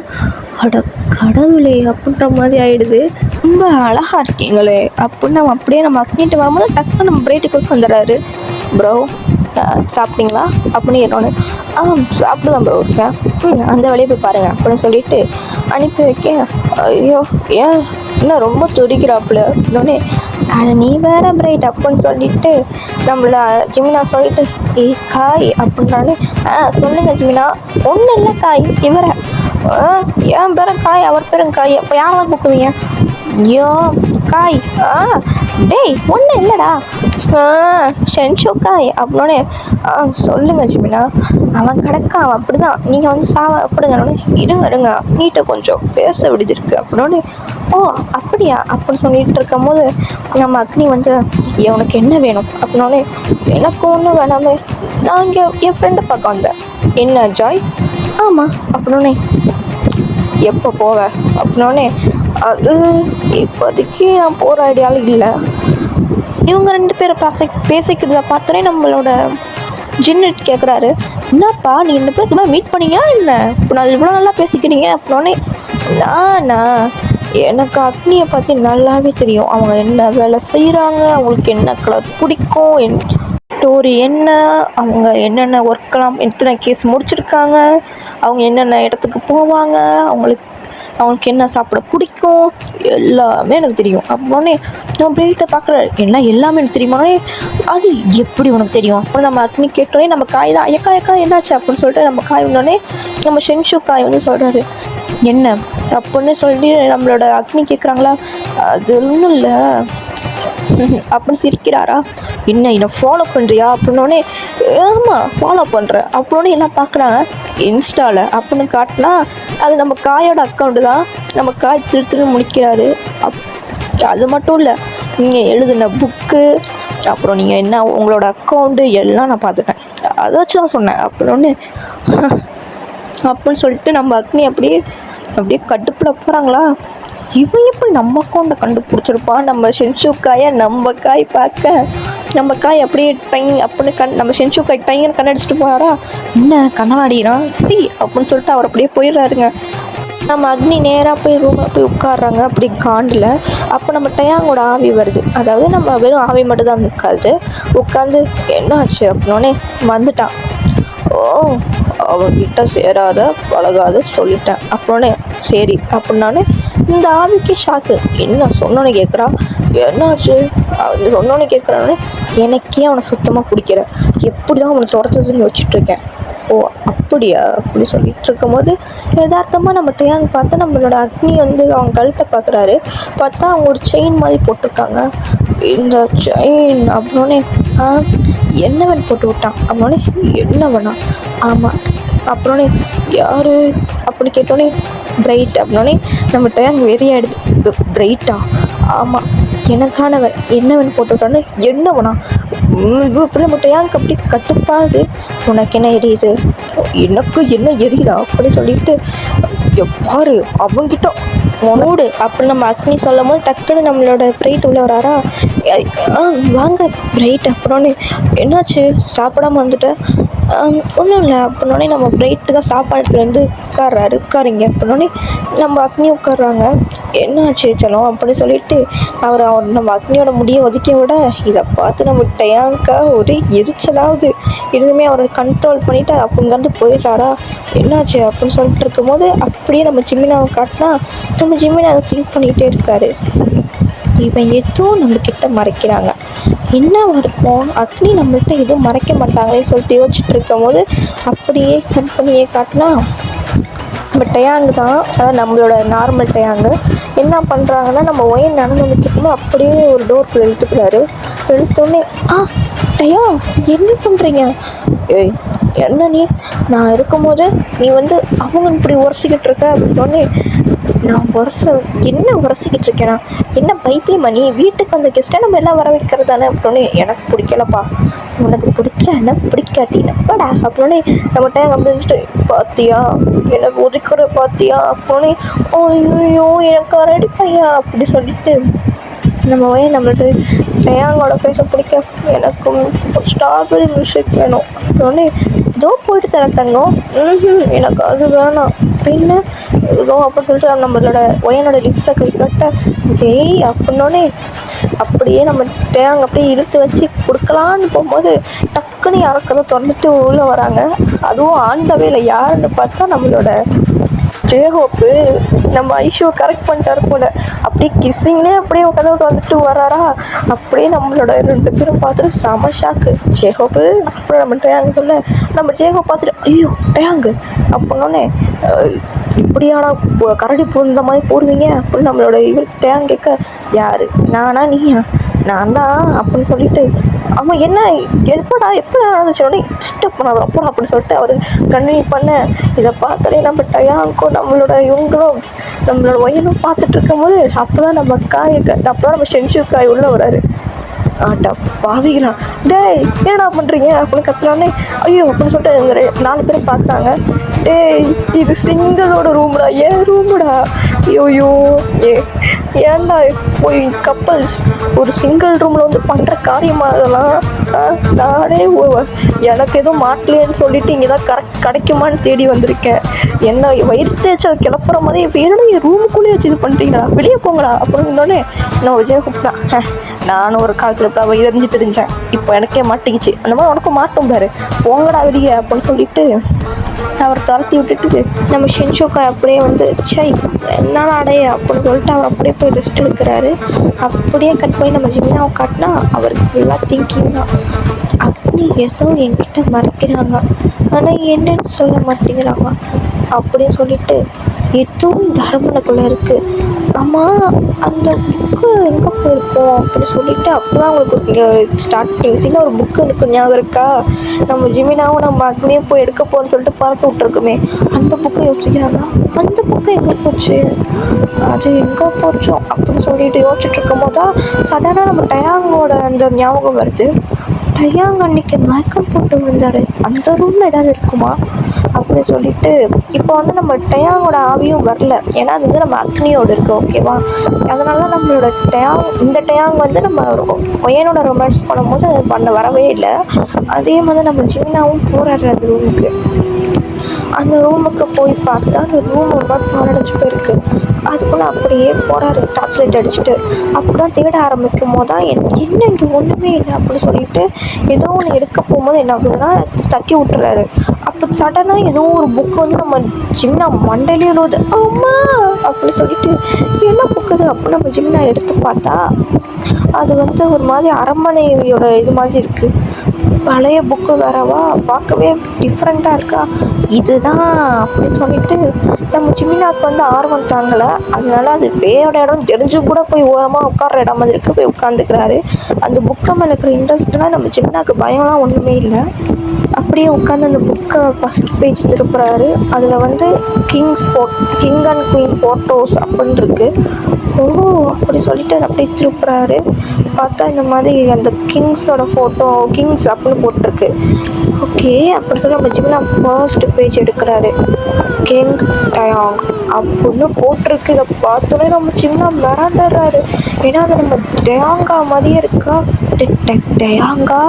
அட கடவுளே அப்படின்ற மாதிரி ஆகிடுது. ரொம்ப அழகாக இருக்கீங்களே அப்படின்னு நம்ம அப்படியே நம்ம அக்னிட்டு வரும்போது டக்குன்னு நம்ம பிரேட்டுக்கு வந்துடுறாரு. ப்ரோ சாப்பிட்டீங்களா அப்படின்னு கேட்டோன்னே சாப்பிடுதான் ப்ரோ இருக்கேன், அந்த வழியை போய் பாருங்கள் அப்படின்னு சொல்லிட்டு அனுப்பி வைக்க. ஐயோ ஏன் இன்னும் ரொம்ப துடிக்கிறாப்புல அப்படின்னோடனே நீ வேற பிரைட் அப்படின்னு சொல்லிட்டு நம்மள ஜிமினா சொல்லிட்டு காய் அப்படின்னாலே சொல்லுங்க ஜிமினா. ஒன்றும் இல்லை காய் இவரை என் பேரும் காய் அவர் பேரும் காய் அப்போ யாரெல்லாம் கூப்பிடுவீங்க? ஐயோ காய் டேய் ஒன்றும் இல்லைடா ஷென்ஷுக்காய் அப்படின்னோடனே சொல்லுங்க ஜிமினா. அவன் கிடக்கான் அப்படிதான் நீங்கள் வந்து அப்படிங்க இருங்க நீட்டை கொஞ்சம் பேச விடுதிருக்கு அப்படின்னோடனே அப்படியா அப்படின்னு சொல்லிட்டு இருக்கும் போது நம்ம அக்னி வந்து உனக்கு என்ன வேணும் அப்படின்னோடனே எனக்கு ஒன்றும் வேணாமே, நான் இங்கே என் ஃப்ரெண்டை பார்க்க வந்தேன். என்ன ஜாய்? ஆமாம் அப்படின்னோடனே எப்போ போவ அப்படின்னோடனே அது இப்போதைக்கு நான் போகிற ஐடியாவில் இல்லை. இவங்க ரெண்டு பேரை பேசிக்கிறத பார்த்தோன்னே நம்மளோட ஜின்னிட் கேட்குறாரு, என்னப்பா நீ ரெண்டு பேருக்கு மீட் பண்ணீங்களா என்ன? இப்போ நான் இவ்வளோ நல்லா பேசிக்கிறீங்க அப்படின்னோடனே நானா எனக்கு அக்னியை பற்றி நல்லாவே தெரியும். அவங்க என்ன வேலை செய்கிறாங்க, அவங்களுக்கு என்ன கலர் பிடிக்கும், ஸ்டோரி என்ன, அவங்க என்னென்ன ஒர்க்கெல்லாம் எத்தனை கேஸ் முடிச்சிருக்காங்க, அவங்க என்னென்ன இடத்துக்கு போவாங்க, அவங்களுக்கு என்ன சாப்பிட பிடிக்கும், எல்லாமே எனக்கு தெரியும். அப்படின்னே நம்ம பிரைட்டை பார்க்குறாரு, எல்லாமே எனக்கு தெரியுமானே. அது எப்படி உனக்கு தெரியும்? அப்புறம் நம்ம அக்னி கேட்டோடனே நம்ம காய் தான் எக்கா என்னாச்சு அப்படின்னு சொல்லிட்டு நம்ம காய் வந்தோடனே நம்ம ஷென்ஷு காய் வந்து சொல்கிறாரு என்ன அப்படின்னு சொல்லி நம்மளோட அக்னி கேட்குறாங்களா. அது ஒன்றும் இல்லை அப்படின்னு சிரிக்கிறாரா. என்ன ஃபாலோ பண்ணுறியா அப்படின்னோடனே ஆமாம் ஃபாலோ பண்ணுறேன் அப்படின்னோடனே எல்லாம் பார்க்குறாங்க இன்ஸ்டாவில் அப்படின்னு காட்டினா அது நம்ம காயோட அக்கௌண்ட்டு தான். நம்ம காய் திரு முடிக்கிறாரு. அது மட்டும் இல்லை, நீங்கள் எழுதின புக்கு அப்புறம் நீங்கள் என்ன உங்களோட அக்கௌண்ட்டு எல்லாம் நான் பார்த்துட்டேன், அதை வச்சு தான் சொன்னேன் அப்படின்னோடனே அப்படின்னு சொல்லிட்டு நம்ம அக்னி அப்படியே கட்டுப்பட போகிறாங்களா. இவன் எப்படி நம்ம அக்கௌண்ட்டை கண்டுபிடிச்சிருப்பான்? நம்ம ஷென்ஷுக்காயை நம்ம காய் பார்க்க நம்ம காய் அப்படியே அப்படின்னு நம்ம ஷென்ஷுக்காய் டைங்கன்னு கண்ணடிச்சிட்டு போகிறாரா. என்ன கண்ணாடிறான் அப்படின்னு சொல்லிட்டு அவர் அப்படியே போயிடுறாருங்க. நம்ம அக்னி நேராக போய் ரூமில் போய் உட்காடுறாங்க அப்படி காண்டில். அப்போ நம்ம டயாங்கோட ஆவி வருது. அதாவது நம்ம வெறும் ஆவி மட்டும் தான் உட்காருது. உட்காந்து என்ன ஆச்சு அப்படின்னோடனே வந்துட்டான். அவன்கிட்ட சேராத பழகாத சொல்லிட்டேன் அப்படின்னே சரி அப்படின்னானே இந்த ஆவிக்கு ஷாக்கு. என்ன சொன்னோன்னு கேட்குறா, என்னாச்சு அவன் சொன்னோன்னு கேட்குறானே. எனக்கே அவனை சுத்தமாக பிடிக்கல, எப்படி தான் அவனை துரத்துறதுன்னு யோசிச்சுட்ருக்கேன். அப்படியா அப்படி சொல்லிட்டு இருக்கும் போது யதார்த்தமாக நம்ம டயாங் பார்த்தா நம்மளோட அக்னி வந்து அவங்க கழுத்தை பார்க்குறாரு. பார்த்தா அவங்க ஒரு செயின் மாதிரி போட்டிருக்காங்க. இந்த செயின் அப்படின்னோடனே என்னவன் போட்டு விட்டான் அப்படின்னோடனே என்ன வேணா ஆமாம் அப்படின்னோடனே யார் அப்படி கேட்டோடனே பிரைட் அப்படின்னோடனே நம்ம டயாங் வெறியாயிடுது. பிரைட்டா? ஆமாம் எனக்கானவன் என்னவன் போட்டு விட்டான்னு என்ன வேணா இப்படி நம்ம டயாங்க்கு அப்படி கட்டுப்பாது. உனக்கு என்ன எரியுது? எனக்கு என்ன எரியுதா அப்படின்னு சொல்லிட்டு எப்பாரு அவங்கிட்ட உனோடு அப்படின்னு நம்ம அக்னி சொல்லும் போது டக்குன்னு நம்மளோட பிரைட் உள்ள வராரா. வாங்க பிரைட் அப்படின்னோடனே என்னாச்சு சாப்பிடாம வந்துட்டேன்? ஒன்றும் இல்லை அப்படின்னோடனே நம்ம பிரைட்டு தான் சாப்பாடு எடுத்துகிட்டு வந்து உட்காரிங்க அப்படின்னோடனே நம்ம அக்னி உட்காடுறாங்க. என்னாச்சு செல்லம் அப்படின்னு சொல்லிட்டு அவர் நம்ம அக்னியோட முடியை ஒதுக்கி விட இதை பார்த்து நம்ம டயாங்கா ஒரே எரிச்சலாகுது. எதுவுமே அவரை கண்ட்ரோல் பண்ணிவிட்டு அப்படிங்கிறது போயிடுறாரா. என்னாச்சு அப்படின்னு சொல்லிட்டு இருக்கும்போது அப்படியே நம்ம ஜிமினாவை காட்டினா நம்ம ஜிமினா அதை திங்க் பண்ணிக்கிட்டே இருக்காரு. இவன் எதுவும் நம்மக்கிட்ட மறைக்கிறாங்க. என்ன இருக்கும், அக்னி நம்மள்கிட்ட எதுவும் மறைக்க மாட்டாங்களேன்னு சொல்லிட்டு யோசிச்சுட்டு இருக்கும் போது அப்படியே கட் பண்ணியே காட்டினா நம்ம டயாங்கு தான், அதாவது நம்மளோட நார்மல் டயாங்கு என்ன பண்ணுறாங்கன்னா, நம்ம ஒயன் நடந்து வந்துட்டு இருக்கும்போது அப்படியே ஒரு டோருக்குள்ளே இழுத்துக்கிறாரு. இழுத்தோடனே டயா என்ன பண்ணுறீங்க? ஏய் என்ன நீ, நான் இருக்கும்போது நீ வந்து அவங்க இப்படி உரசிக்கிட்டு இருக்க அப்படின்னோடனே, நான் என்ன உரசிக்கிட்டு இருக்கேனா, என்ன பைத்தியமா நீ, வீட்டுக்கு வந்த கெஸ்ட்டை நம்ம எல்லாம் வர வைக்கிறது தானே அப்படின்னே, எனக்கு பிடிக்கலப்பா, உனக்கு பிடிச்சா என்ன பிடிக்காட்டி என்னப்பாடா அப்படின்னே நம்ம டைம் அப்படின்ட்டு, பார்த்தியா எனக்கு ஒதுக்குற பார்த்தியா அப்படின்னே, ஐயோ எனக்கு அரடி பையா அப்படி சொல்லிட்டு நம்ம நம்மளோட டயாங்கோட ஃபேஸை பிடிக்க, எனக்கும் ஸ்ட்ராபெரி மில்க்ஷேக் வேணும் அப்படின்னே, இதோ போயிட்டு தர தங்கம், எனக்கு அது வேணாம் அப்படின்னு இதோ அப்படின்னு சொல்லிட்டு நம்மளோட ஒயனோட லிப்ஸை கட்ட, டேய் அப்படின்னோடனே அப்படியே நம்ம டேங் அப்படியே இழுத்து வச்சு கொடுக்கலான்னு போகும்போது டக்குன்னு யாருக்கிறத திறந்துட்டு உள்ளே வராங்க. அதுவும் ஆண்டவே இல்லை, யாருன்னு பார்த்தா நம்மளோட ஜேஹோப்பு நம்ம ஐஷுவை கரெக்ட் பண்ணிட்டாரு போல. அப்படியே கிஸ்ஸிங்லேயே அப்படியே கதவை வந்துட்டு வராரா, அப்படியே நம்மளோட 2 பேரும் பார்த்துட்டு செம ஷாக்கு. ஜேஹோப்பு அப்புறம் நம்ம டேங்கு சொல்ல, நம்ம ஜேஹோப் பார்த்துட்டு ஐயோ டேங்கு அப்படின்னோடனே, இப்படியாடா கரடி பூந்த மாதிரி போடுவீங்க அப்படின்னு நம்மளோட டேங் கேட்க, யாரு நானா நீயா, நான் தான் அப்படின்னு சொல்லிட்டு, அவன் என்ன எப்படா எப்போ நடந்துச்சோடனே டிஸ்டர்ப் பண்ணாத அப்போ அப்படின்னு சொல்லிட்டு அவர் கண்டினியூ பண்ண. இதை பார்த்தாலே நம்ம டயாங்கும் நம்மளோட இவங்களும் நம்மளோட ஒயனும் பார்த்துட்டு இருக்கும்போது அப்போ தான் நம்ம அப்போ தான் நம்ம ஷென்ஷுக்காய் உள்ளே வராரு. ஆட்டா பாவிகளா, டேய் என்னடா பண்ணுறீங்க அப்படின்னு கத்துறானே, ஐயோ அப்படின்னு சொல்லிட்டு 4 பேரும் பார்க்குறாங்க. டேய் இது சிங்கிளோட ரூம்டா, ஏன் ரூமுடா, ஐயோயோ ஏன்டா போய் கப்பல்ஸ் ஒரு சிங்கிள் ரூமில் வந்து பண்ணுற காரியமாக அதெல்லாம், நானே எனக்கு எதுவும் மாட்டலேன்னு சொல்லிட்டு இங்கே தான் கிடைக்குமான்னு தேடி வந்திருக்கேன். என்ன வயிறு தேய்ச்சா கிளப்புற மாதிரி இப்போ என்னடா என் ரூமுக்குள்ளேயே வச்சு இது பண்ணுறீங்களா, வெளியே போங்களா அப்படின்னு இன்னொன்னே நான் விஜய் கூப்பிட்டேன். நானும் ஒரு காலத்தில் இப்போ எரிஞ்சு தெரிஞ்சேன், இப்போ எனக்கே மாட்டிக்கிச்சு, அந்த மாதிரி உனக்கும் மாட்டும் பாரு, போங்கடா வெளியே அப்படின்னு சொல்லிட்டு அவர் துரத்தி விட்டுட்டு நம்ம ஷென்ஷோக்கா அப்படியே வந்து சை என்னடா அடைய அப்படின்னு சொல்லிட்டு அவர் அப்படியே போய் ரெஸ்ட் எடுக்கிறாரு. அப்படியே கட் பண்ணி நம்ம ஜிமினாவை காட்டினா அவருக்கு ஃபுல்லாக திங்கிங் தான். அக்னி ஏதோ என்கிட்ட மறைக்கிறாங்க, ஆனால் என்னன்னு சொல்ல மாட்டேங்கிறாங்க அப்படின்னு சொல்லிட்டு எதுவும் தரமணக்குள்ளே இருக்குது. ஆமாம் அந்த புக்கு எங்கே போயிருக்கோம் அப்படின்னு சொல்லிட்டு அப்போ தான் அவங்களுக்கு ஸ்டார்டிங் சீனில் ஒரு புக்கு இருக்கும் ஞாபகம் இருக்கா, நம்ம ஜிமினாவும் நம்ம அக்னியும் போய் எடுக்க போகிறோன்னு சொல்லிட்டு பறக்க விட்ருக்குமே, அந்த புக்கை யோசிக்கிறாங்க. அந்த புக்கு எங்கே போச்சு, அது எங்கே போச்சோம் அப்படின்னு சொல்லிட்டு யோசிச்சுட்டு இருக்கும் போது தான் சடனாக நம்ம டயாங்கோட அந்த ஞாபகம் வருது. டயாங் அன்னைக்கு மயக்கம் போட்டு விழுந்தாரு, அந்த ரூமில் ஏதாவது இருக்குமா அப்படின்னு சொல்லிட்டு இப்போ வந்து நம்ம டயாங்கோட ஆவியும் வரல, ஏன்னா அது வந்து நம்ம அக்னியோடு இருக்குது ஓகேவா. அதனால நம்மளோட இந்த டயாங் வந்து நம்ம ஒயனோட ரொமான்ஸ் பண்ணும்போது அது வரவே இல்லை. அதே மாதிரி நம்ம ஜிமினாவும் போகிறாரு அந்த ரூமுக்கு. அந்த ரூமுக்கு போய் பார்த்தா அந்த ரூம் ஒரு மாதிரி பாலடைஞ்சு போயிருக்கு. அதுக்குள்ளே அப்படியே போகிறாரு டார்ச் லைட் அடிச்சுட்டு. அப்போ தான் தேட ஆரம்பிக்கும் போது தான் என்ன இங்கே ஒன்றுமே இல்லை அப்படின்னு சொல்லிட்டு ஏதோ ஒன்று எடுக்க போகும்போது என்ன ஆகுதுன்னா தட்டி விட்டுறாரு. அப்போ சடனாக ஏதோ ஒரு புக்கு வந்து நம்ம ஜிம்னா மண்டையிலே உள்ளது, அம்மா அப்படின்னு சொல்லிட்டு என்ன புக்கு அது அப்போ நம்ம ஜிம்னா எடுத்து பார்த்தா அது வந்து ஒரு மாதிரி அரண்மனையோட இது மாதிரி இருக்குது. பழைய புக்கு வேறவா, பார்க்கவே டிஃப்ரெண்ட்டாக இருக்கா, இதுதான் அப்படின்னு சொல்லிட்டு நம்ம ஜிமினாவுக்கு வந்து ஆர்வம் தாங்கலை. அதனால அது பேயோட இடம் தெரிஞ்சும் கூட போய் ஓரமாக உட்கார்ற இடம் மாதிரி இருக்குது, போய் உட்காந்துக்கிறாரு. அந்த புக்கை மேலே இருக்கிற இன்ட்ரெஸ்ட்னால் நம்ம ஜிமினாவுக்கு பயம்லாம் ஒன்றுமே இல்லை. அப்படியே உட்காந்து அந்த புக்கை ஃபஸ்ட் பேஜ் திருப்புறாரு. அதில் வந்து கிங் அண்ட் குயின் ஃபோட்டோஸ் அப்படின்னு இருக்குது. ஓ அப்படி சொல்லிட்டு அதை அப்படியே திருப்புறாரு. பார்த்தா இந்த மாதிரி அந்த கிங்ஸோட ஃபோட்டோ கிங்ஸ் அப்படின்னு போட்டிருக்கு. ஓகே அப்படி சொல்லி நம்ம ஜிமினா ஃபர்ஸ்ட் பேஜ் எடுக்கிறாரு. கிங் டயாங் அப்படின்னு போட்டிருக்கு. இதை பார்த்தோன்னே நம்ம ஜிமினா மிரண்டுறாரு. ஏன்னா அது நம்ம டயாங்கா மாதிரியே இருக்கா, டயாங்கா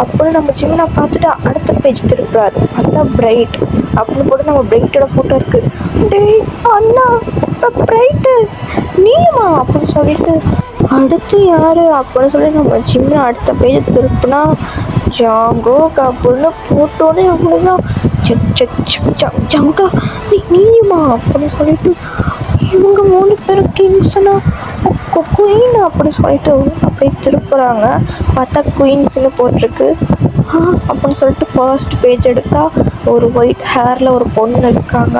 அப்படின்னு நம்ம ஜிமினா பார்த்துட்டு அடுத்த பேஜ் திருப்புறாரு. அதுதான் பிரைட் அப்படின்னு போட்டு நம்ம பிரைட்டோட ஃபோட்டோ இருக்குது. டேய் அண்ணா பிரைட்டு நீமா அப்படின்னு சொல்லிட்டு அடுத்து யார் அப்படின்னு சொல்லி நம்ம ஜிம்னா அடுத்த பேஜ் திருப்புனா ஜாங்கோ அப்படின்னு போட்டோன்னே அவ்வளோதான் ஜங்கா நீயுமா அப்படின்னு சொல்லிட்டு இவங்க 3 பேரும் கிங்ஸ்னா குயின் அப்படி சொல்லிட்டு அப்படியே திருப்புறாங்க. பார்த்தா குயின்ஸ்னு போட்டிருக்கு. அப்படின்னு சொல்லிட்டு ஃபர்ஸ்ட் பேஜ் எடுத்தா ஒரு ஒயிட் ஹேரில் ஒரு பொண்ணு இருக்காங்க.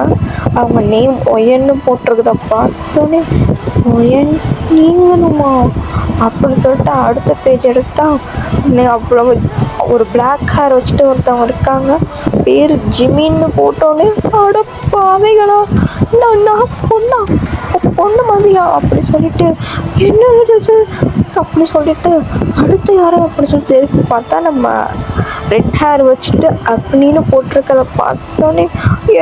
அவங்க நேம் ஒயன்னு போட்டிருக்குதா பார்த்தோன்னே ஒயன் நீங்களுமா அப்படின்னு சொல்லிட்டு அடுத்த பேஜ் எடுத்தா அப்புறம் ஒரு பிளாக் ஹேர் வச்சுட்டு ஒருத்தவங்க இருக்காங்க. பேர் ஜிமின்னு போட்டோன்னே அட பாவைகளா நான் பொண்ணு மாதிரியா அப்படி சொல்லிட்டு என்ன இது அப்படி சொல்லிட்டு அடுத்து யாரும் அப்படி சொல்லி திருப்பி பார்த்தா நம்ம ரெட் ஹேர் வச்சுட்டு அக்னின்னு போட்டிருக்கத பார்த்தோன்னே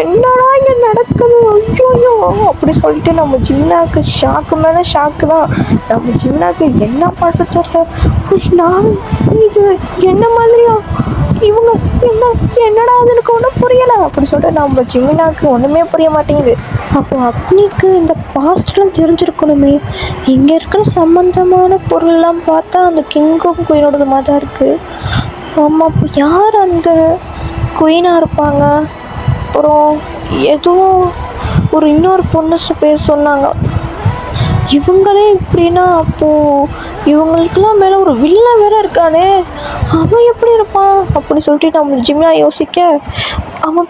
என்னடா இங்கே நடக்குது ஐயோ அப்படி சொல்லிட்டு நம்ம ஜிம்னாக்கு ஷாக்கு மேலே ஷாக்கு தான். நம்ம ஜிம்னாக்கு என்ன பாட்டு சொல்ற நான் இது என்ன மாதிரியா இவங்க என்னடா அதுக்கு ஒன்றும் புரியலை அப்படி சொல்லிட்டு நம்ம ஜிமினாக்கு ஒன்றுமே புரிய மாட்டேங்குது. அப்போ அக்னிக்கு இந்த பாஸ்ட்லாம் தெரிஞ்சிருக்கணுமே. இங்கே இருக்கிற சம்மந்தமான பொருள்லாம் பார்த்தா அந்த கிங்கும் குயினோடது மாதிரி தான் இருக்குது. ஆமாம், அப்போ யார் அந்த குயினாக இருப்பாங்க? அப்புறம் எதுவும் ஒரு இன்னொரு பொண்ணு பேர் சொன்னாங்க. இவங்களே இப்படின்னா அப்போது இவங்களுக்கெல்லாம் மேலே ஒரு வில்லன் வேற இருக்கானே, அவன் எப்படி இருப்பான் அப்படி சொல்லிட்டு நம்ம ஜிம்னா யோசிக்க அவன்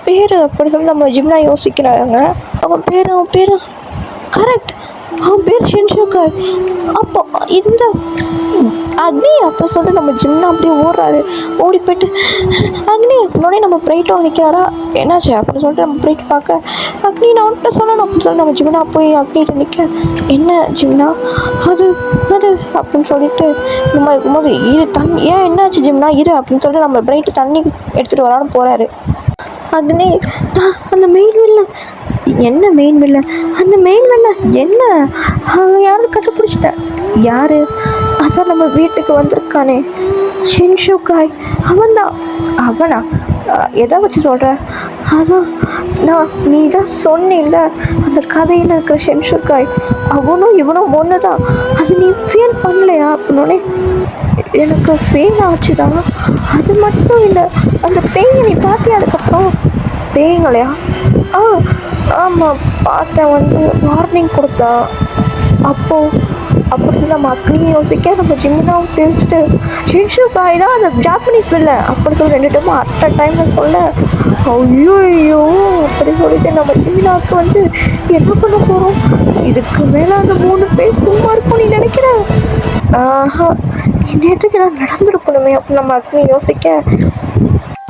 பேர் அப்படி சொல்லி நம்ம ஜிம்னா யோசிக்கிறாங்க. அவன் பேர் கரெக்ட், அவன் பேர் ஷின்ஷுகாய். அப்போ இந்த அக்னி அப்போ சொல்லிட்டு நம்ம ஜிம்னா அப்படியே ஓடி போயிட்டு அக்னி அப்படின்னே நம்ம பிரைட்டோ நிற்கிறாரா என்னாச்சு அப்படின்னு சொல்லிட்டு நம்ம பிரைட் பார்க்க அக்னி நான் அவன்கிட்ட சொல்லணும் அப்படின்னு சொல்லி நம்ம ஜிம்னா போய் அக்னிகிட்ட நிற்க என்ன ஜிம்னா அது அப்படின்னு சொல்லிட்டு நம்ம இருக்கும்போது இரு தண்ணி ஏன் என்னாச்சு ஜிம்னா இரு அப்படின்னு சொல்லிட்டு நம்ம பிரைட்டு தண்ணி எடுத்துகிட்டு வரான்னு போகிறாரு. அக்னி அந்த மெயின் வில்ல என்ன மெயின் வில்ல அந்த மெயின் வில்ல என்ன யாரும் கண்டுபிடிச்சிட்டேன் யாரு அதான் நம்ம வீட்டுக்கு வந்திருக்கானே ஷின்ஷுகாய் அவனா எதை வச்சு சொல்கிற? அதான் நீ தான் சொன்னில்ல அந்த கதையில் இருக்கிற ஷின்ஷுகாய் அவனும் இவனும் ஒன்று தான், அது நீ ஃபீல் பண்ணலையா அப்படின்னே எனக்கு ஃபீல் ஆச்சு தான். அது மட்டும் இல்லை அந்த பேயை நீ பார்த்தியா அதுக்கப்புறம்? பேய்ங்களையா? ஆமாம் பார்த்தேன், வார்னிங் கொடுத்தான். அப்படி சொல்லி நம்ம அக்னியை யோசிக்க நம்ம ஜிம்னாவும் பேசிட்டு ஷின்ஷுகாய் தான் அந்த ஜாப்பனீஸ் வில்ல அப்படி சொல்லி 2 டைமும் அட் அ டைமில் சொல்ல ஐயோ அப்படி சொல்லிட்டு நம்ம ஜிம்னாவுக்கு என்ன பண்ண போகிறோம்? இதுக்கு மேலே அந்த 3 பேர் சும்மா இருக்கும் நீ நினைக்கிற? நேற்றுக்கு நான் நடந்திருக்கணுமே அப்படின்னு நம்ம அக்னி யோசிக்க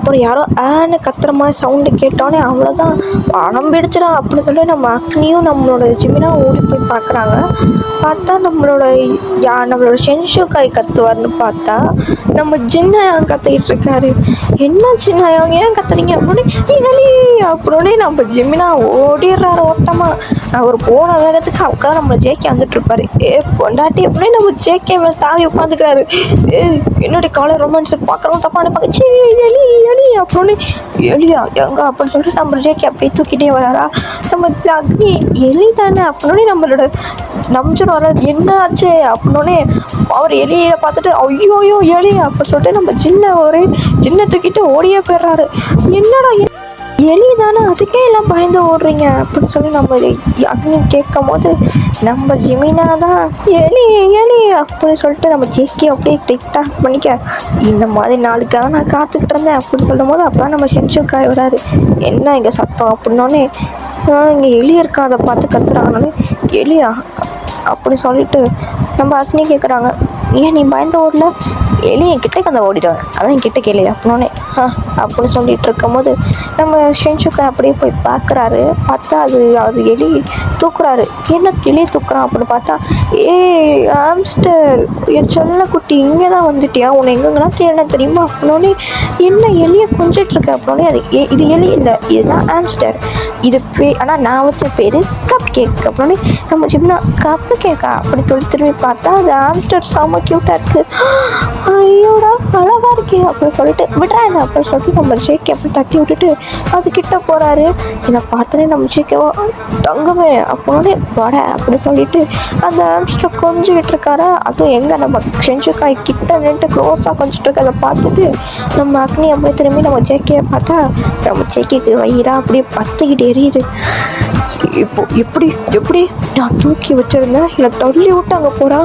அப்புறம் யாரோ ஆன்னு கத்துற மாதிரி சவுண்டு கேட்டோன்னே அவ்வளோதான் பணம் பிடிச்சிடா அப்படின்னு சொல்லி நம்ம அக்னியும் நம்மளோட ஜிமினா ஓடி போய் பார்க்குறாங்க. பார்த்தா நம்மளோட ஷின்ஷுகாய் கத்துவார்னு பார்த்தா நம்ம ஜின்னாயாங் கத்திக்கிட்டு இருக்காரு. என்ன ஜின்னாயாங் ஏன் கத்துறீங்க அப்படின்னே நம்ம ஜிமினா ஓடிடுறாரு ஓட்டமாக. அவர் போன வேகத்துக்கு உட்காந்து நம்ம ஜேகே வந்துட்டு இருப்பாரு. பொண்டாட்டி அப்படின்னு நம்ம ஜேகே மேலே தாவி உட்காந்துக்கிறாரு. என்னுடைய காலை ரொமான்ஸ் பார்க்குறோம் தப்பான பார்க்க அப்படின்னு எலியா எங்க அப்படின்னு சொல்லிட்டு நம்ம ஜேகே அப்படியே தூக்கிட்டே வராரா. நம்ம அக்னி எலி தானே அப்படின்னு நம்மளோட நம்ஜன் வர என்ன ஆச்சு அப்படின்னே அவர் எலியை பார்த்துட்டு ஐயோயோ எலி அப்படின்னு சொல்லிட்டு நம்ம ஜின்னை தூக்கிட்டு ஓடியே போயிடுறாரு. என்னடா எலி தானே அதுக்கே எல்லாம் பயந்து ஓடுறீங்க அப்படின்னு சொல்லி நம்ம அக்னி கேட்கும் போது நம்ம ஜிமினா தான் எலி அப்படின்னு சொல்லிட்டு நம்ம ஜேகே அப்படியே டிக்டாக் பண்ணிக்க இந்த மாதிரி நாளுக்காக நான் காத்துக்கிட்டு இருந்தேன் அப்படின்னு சொல்லும் போது அப்போ நம்ம ஷின்ஷுகாய் வராரு. என்ன இங்கே சத்தம் அப்படின்னோடனே இங்கே எலி இருக்கா அதை பார்த்து கத்துறாங்கன்னே எலியா அப்படி சொல்லிட்டு நம்ம அக்னி கேட்குறாங்க ஏன் நீ பயந்து ஓடல? எலி என் கிட்டே அந்த ஓடிடுவேன் அதான் என் கிட்ட கேளு அப்படின்னோடனே அப்படி சொல்லிட்டு இருக்கும் போது நம்ம ஷின்ஷுகாய் அப்படியே போய் பார்க்குறாரு. பார்த்தா அது எலி தூக்குறாரு. என்ன எலி தூக்குறான் அப்படின்னு பார்த்தா ஆம்ஸ்டர் என் செல்ல குட்டி இங்கே தான் வந்துட்டியா உன்னை எங்கெங்கெல்லாம் தேடினா தெரியுமா அப்படின்னோடனே என்ன எலியை கொஞ்சிட்டு இருக்க அப்படின்னோடனே அது இது எலி இல்லை இதுதான் ஆம்ஸ்டர் இது ஆனால் நான் வச்ச பேர் கப் கேக் அப்படின்னோடனே நம்ம ஜிம்னா கப்பு கேக்கா அப்படி திரும்பி பார்த்தா அது ஆம்ஸ்டர் செம்ம க்யூட்டாக இருக்குது. ஐயோடா அழகாக இருக்கே அப்படின்னு சொல்லிட்டு விட்றா என்ன அப்படின்னு சொல்லிட்டு நம்ம ஜேகே அப்படி தட்டி விட்டுட்டு அதுக்கிட்ட போகிறாரு. இதை பார்த்தோன்னே நம்ம ஜேகேவா தங்கமே அப்படின்னே வட அப்படி சொல்லிட்டு அந்த ஆம்ஸ்டர் கொஞ்சிக்கிட்டு இருக்காரா. அதுவும் எங்கே நம்ம ஷின்ஷுகாய் கிட்ட நின்று க்ளோஸாக கொஞ்சிட்டு இருக்கதை பார்த்துட்டு நம்ம அக்னி அப்படியே திரும்பி நம்ம ஜேகேயை பார்த்தா நம்ம ஜேகேக்கு வயிறா அப்படியே பத்துக்கிட்டு எரியுது. இப்போ எப்படி எப்படி நான் தூக்கி வச்சிருந்தேன் இல்லை தள்ளி விட்டு அங்கே போகிறா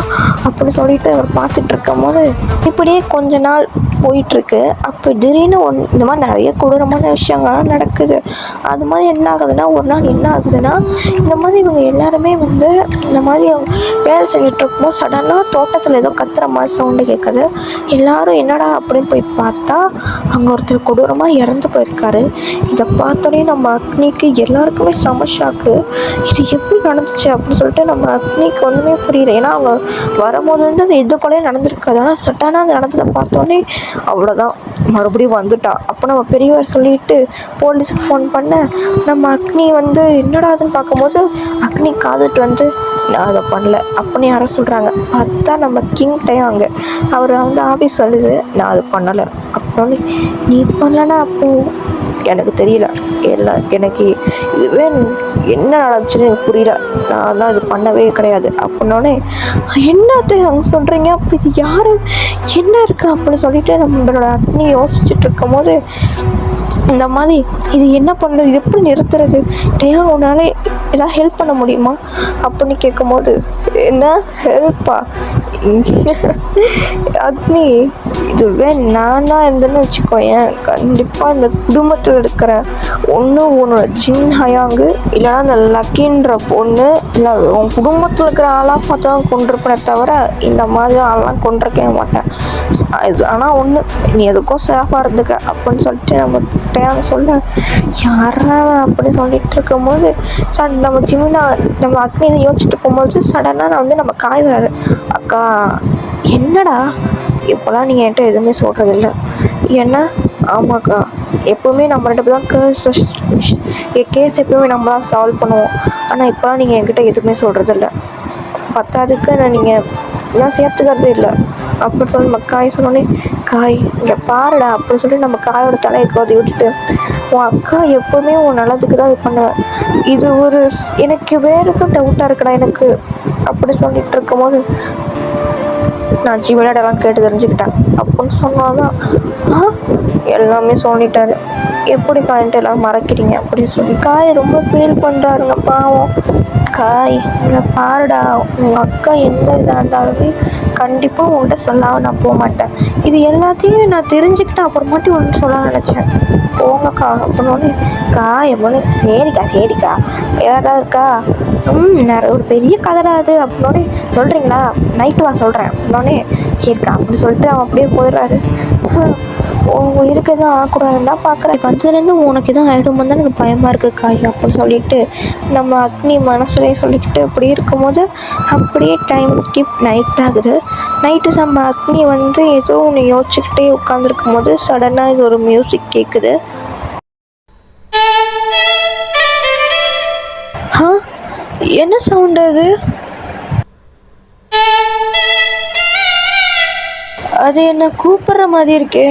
அப்படின்னு சொல்லிட்டு அவர் பார்த்துட்டு இருக்கும் போது இப்படியே கொஞ்ச நாள் போயிட்டுருக்கு. அப்போ திடீர்னு இந்த மாதிரி நிறைய கொடூரமான விஷயங்கள்லாம் நடக்குது. அது மாதிரி என்ன ஆகுதுன்னா, ஒரு நாள் என்ன ஆகுதுன்னா, இந்த மாதிரி இவங்க எல்லாருமே வந்து இந்த மாதிரி வேலை செஞ்சுட்டு இருக்கும்போது சடனாக தோட்டத்தில் ஏதோ கத்துற மாதிரி சவுண்டு கேட்குது. எல்லாரும் என்னடா அப்படின்னு போய் பார்த்தா அங்கே ஒருத்தர் கொடூரமாக இறந்து போயிருக்காரு. இதை பார்த்தோன்னே நம்ம அக்னிக்கு எல்லாருக்குமே செம ஷாக்கு. இது எப்படி நடந்துச்சு அப்படின்னு சொல்லிட்டு நம்ம அக்னிக்கு ஒன்றுமே புரியல. ஏன்னா அவங்க வரும்போது வந்து அந்த இது கொலையே நடந்திருக்காது. ஆனால் சட்டானா அந்த நடந்ததை பார்த்தோன்னே அவ்வளோதான், மறுபடியும் வந்துட்டா. அப்போ நம்ம பெரியவர் சொல்லிட்டு போலீஸுக்கு ஃபோன் பண்ண நம்ம அக்னி வந்து என்னடாதுன்னு பார்க்கும்போது அக்னி காதுட்டு வந்து நான் அதை பண்ணல அப்படின்னு யாரை சொல்கிறாங்க. பார்த்தா நம்ம கிங் டயாங்க. அவர் வந்து ஆஃபீஸ் சொல்லுது நான் அதை பண்ணலை அப்படின்னு. நீ பண்ணலன்னா அப்போது எனக்கு தெரியல, எனக்கு இதுவே என்ன நடந்துச்சுன்னு எனக்கு புரியல, நான் தான் இது பண்ணவே கிடையாது அப்படின்னோடனே என்னத்தை அங்கே சொல்கிறீங்க, அப்போ இது யார் என்ன இருக்குது அப்படின்னு சொல்லிட்டு நம்மளோட அக்னி யோசிச்சுட்டு இருக்கும் போது இந்த மாதிரி இது என்ன பண்ணுறது, எப்படி நிறுத்துறது, டேன் உன்னால ஏதாவது ஹெல்ப் பண்ண முடியுமா அப்படின்னு கேட்கும்போது என்ன ஹெல்ப்பா அக்னி, இதுவே நான் தான் இருந்தேன்னு வச்சுக்கோயேன், கண்டிப்பாக இந்த குடும்பத்தில் இருக்கிற ஒன்று உன்னோட ஜின் ஹயாங்கு இல்லைனா அந்த லக்கின்ற பொண்ணு இல்லை உன் குடும்பத்தில் இருக்கிற ஆளாக பார்த்து தான் கொண்டிருப்பேனே தவிர இந்த மாதிரி ஆளெலாம் கொண்டிருக்கவே மாட்டேன். இது ஆனால் ஒன்று, நீ எதுக்கும் சேஃபாக இருந்துக்க அப்படின்னு சொல்லிட்டு நம்ம டேங்க சொல்ல யாரா அப்படின்னு சொல்லிட்டு இருக்கும்போது நம்ம ஜிம்னா நம்ம அக்னி இதை யோசிச்சுட்டு போகும்போது சடனாக நான் வந்து நம்ம காய் வராரு. அக்கா என்னடா இப்போலாம் நீங்கள் என்கிட்ட எதுவுமே சொல்கிறதில்ல ஏன்னா? ஆமாக்கா, எப்போவுமே நம்ம ரெண்டு பேர் தான் கேஸ் எப்போவுமே நம்ம தான் சால்வ் பண்ணுவோம். ஆனால் இப்போலாம் நீங்கள் என்கிட்ட எதுவுமே சொல்கிறதில்ல, பத்தாதுக்கு நீங்கள் நான் சேர்த்துக்கிறதே இல்லை அப்படின்னு சொல்லி நம்ம காய் சொன்னோன்னே காய் இங்கே பாருடா அப்படின்னு சொல்லி நம்ம காயோட தலையை கோதி விட்டுட்டு உன் அக்கா எப்போவுமே உன் நல்லதுக்கு தான் இது பண்ணுவேன், இது ஒரு எனக்கு வேறு எதுவும் டவுட்டாக இருக்குடா எனக்கு அப்படி சொல்லிட்டு இருக்கும்போது நான் விளையாடலாம் கேட்டு தெரிஞ்சுக்கிட்டேன் அப்படின்னு சொன்னாதான் எல்லாமே சொல்லிட்டாரு. எப்படி காயின்ட்டு எல்லாம் மறைக்கிறீங்க அப்படின்னு சொல்லி காய் ரொம்ப ஃபீல் பண்ணுறாருங்க பாவம். காய் இங்கே பாருடா, உங்கள் அக்கா எந்த இதாக இருந்தாலுமே கண்டிப்பாக உங்கள்கிட்ட சொல்லாமல் நான் போக மாட்டேன், இது எல்லாத்தையும் நான் தெரிஞ்சுக்கிட்டேன் அப்புறமாட்டி ஒன்று சொல்ல நினச்சேன், போங்கக்கா அப்படின்னோடனே காய் எப்போனே சரிக்கா ஏதாவது இருக்கா, நிறைய ஒரு பெரிய கதைடா அது அப்படின்னோடனே சொல்கிறீங்களா, நைட்டு வா சொல்கிறேன் அப்படின்னோடனே சரிக்கா அப்படி சொல்லிட்டு அவன் அப்படியே போயிடுறாரு. உயிருக்கு எதுவும் ஆகக்கூடாதுன்னு தான் பார்க்குறேன், வந்ததுலேருந்து உனக்கு எதுவும் ஆகிடுமோ தான் எனக்கு பயமாக இருக்குது காய் அப்படின்னு சொல்லிட்டு நம்ம அக்னி மனசுலேயே சொல்லிக்கிட்டு அப்படி இருக்கும்போது அப்படியே டைம் ஸ்கிப் நைட் ஆகுது. நைட்டு நம்ம அக்னி வந்து ஏதோ ஒன்று யோசிச்சுக்கிட்டே உட்காந்துருக்கும் போது சடனாக இது ஒரு மியூசிக் கேட்குது. என்ன சவுண்டு அது? அது என்ன கூப்பிடுற மாதிரி இருக்கே.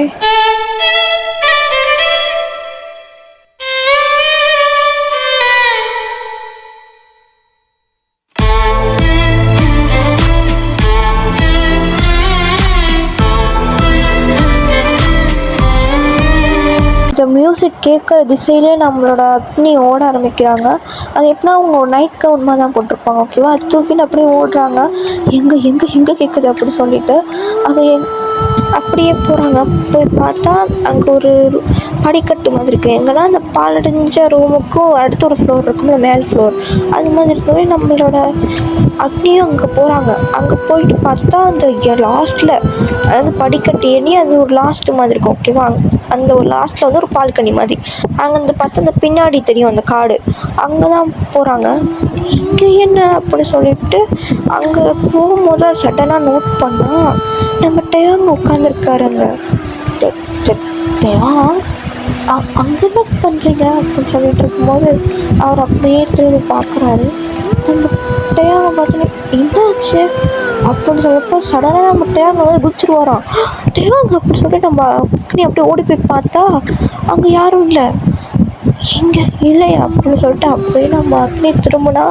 இந்த மியூசிக் கேட்குற திசையிலே நம்மளோட அக்னி ஓட ஆரம்பிக்கிறாங்க. அது எப்படின்னா அவங்க ஒரு நைட் கவுன் மாதிரி தான் போட்டிருப்பாங்க ஓகேவா, அது தூக்கின்னு அப்படியே ஓடுறாங்க. எங்கே எங்கே எங்கே கேட்குது அப்படின்னு சொல்லிட்டு அதை அப்படியே போகிறாங்க. போய் பார்த்தா அங்கே ஒரு படிக்கட்டு மாதிரி இருக்குது. எங்கன்னா அந்த பாலடைஞ்ச ரூமுக்கும் அடுத்த ஒரு ஃப்ளோர் இருக்கும்ல, மேல் ஃப்ளோர் அது மாதிரி இருக்கவே நம்மளோட அக்னியும் அங்கே போகிறாங்க. அங்கே போயிட்டு பார்த்தா அந்த லாஸ்ட்டில் அதாவது படிக்கட்டு ஏறி அது ஒரு லாஸ்ட்டு மாதிரி இருக்கும் ஓகேவா, அந்த ஒரு லாஸ்ட்டில் வந்து ஒரு பால்கனி மாதிரி அங்கே வந்து பார்த்தா அந்த பின்னாடி தெரியும் அந்த காடு, அங்கே தான் போகிறாங்க. இங்கே என்ன அப்படி சொல்லிட்டு அங்கே போகும்போது சடனாக நோட் பண்ணால் நம்ம டேங் உட்காந்துருக்காருங்க. டேங் அங்கே என்ன பண்ணுறீங்க அப்படின்னு சொல்லிட்டு இருக்கும்போது அவர் அப்படியே திரும்பி பார்க்குறாரு. நம்ம டேங்கை பார்த்தோன்னே என்னாச்சு அப்படின்னு சொல்லப்போ சடனாக நம்ம டேங்கை வந்து குதிச்சிருவாராம். டேங் அப்படின்னு சொல்லிட்டு நம்ம அக்னி அப்படியே ஓடி போய் பார்த்தா அங்கே யாரும் இல்லை. இங்கே இல்லையா அப்படின்னு சொல்லிட்டு அப்படியே நம்ம அக்னி திரும்பினா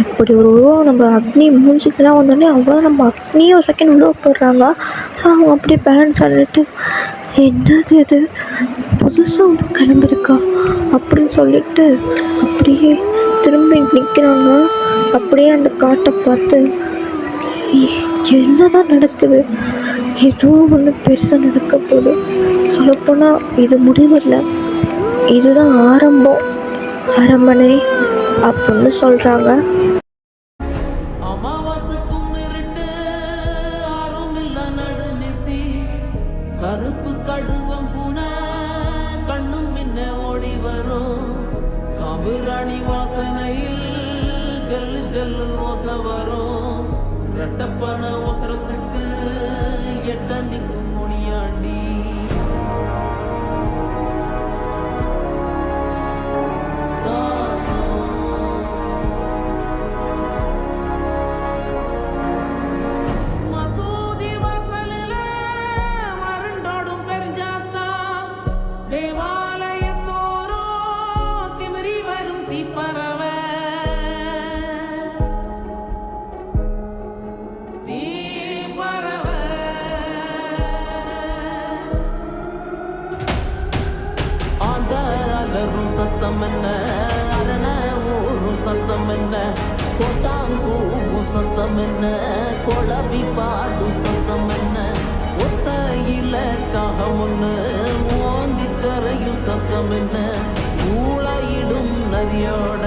இப்படி ஒரு உருவம் நம்ம அக்னி மூஞ்சிக்கெல்லாம் வந்தோடனே அவ்வளோ நம்ம அக்னியும் ஒரு செகண்ட் உள்ள போடுறாங்க. அவங்க அப்படியே பேலன்ஸ் ஆகிட்டு என்னது இது, புதுசாக ஒன்று கிளம்பிருக்கா அப்படின்னு சொல்லிட்டு அப்படியே திரும்பி நிற்கிறாங்க. அப்படியே அந்த காட்டை பார்த்து என்னதான் நடக்குது, ஏதோ ஒன்று பெருசாக நடக்க போகுது. சொல்லப்போனால் இது முடிவில்லை, இதுதான் ஆரம்பம், அரண்மனை அப்படின்னு சொல்கிறாங்க. அமாவாசைக்கும் இருட்டு ஆறுமில்ல நடுநிசி கருப்பு கடுவம் பூனை கண்ணும் மின்ன ஓடி வரும் சாம்புராணி வாசனையில் ஜல்லு ஜல்லு ஓச வரும் ரெட்டப்பன ஒசரத்துக்கு எட்ட நிற்கும் முனியாண்டி மசூதி வாசலில மருண்டோடும் பெருஞ்சாத்தா தேவாலயத்தோறும் திமிரி வரும் தீப்பறவை ஆந்த அலரும் சத்தம் என்ன அரண ஊரும் சத்தம் என்ன கோட்டாங்கூவும் சத்தம் என்ன கொளவி பாடும் சத்தம் என்ன ஒத்தையில காகம் ஒன்று ஓங்கி கரையும் சத்தம் என்ன ஊழையிடும் நரியோட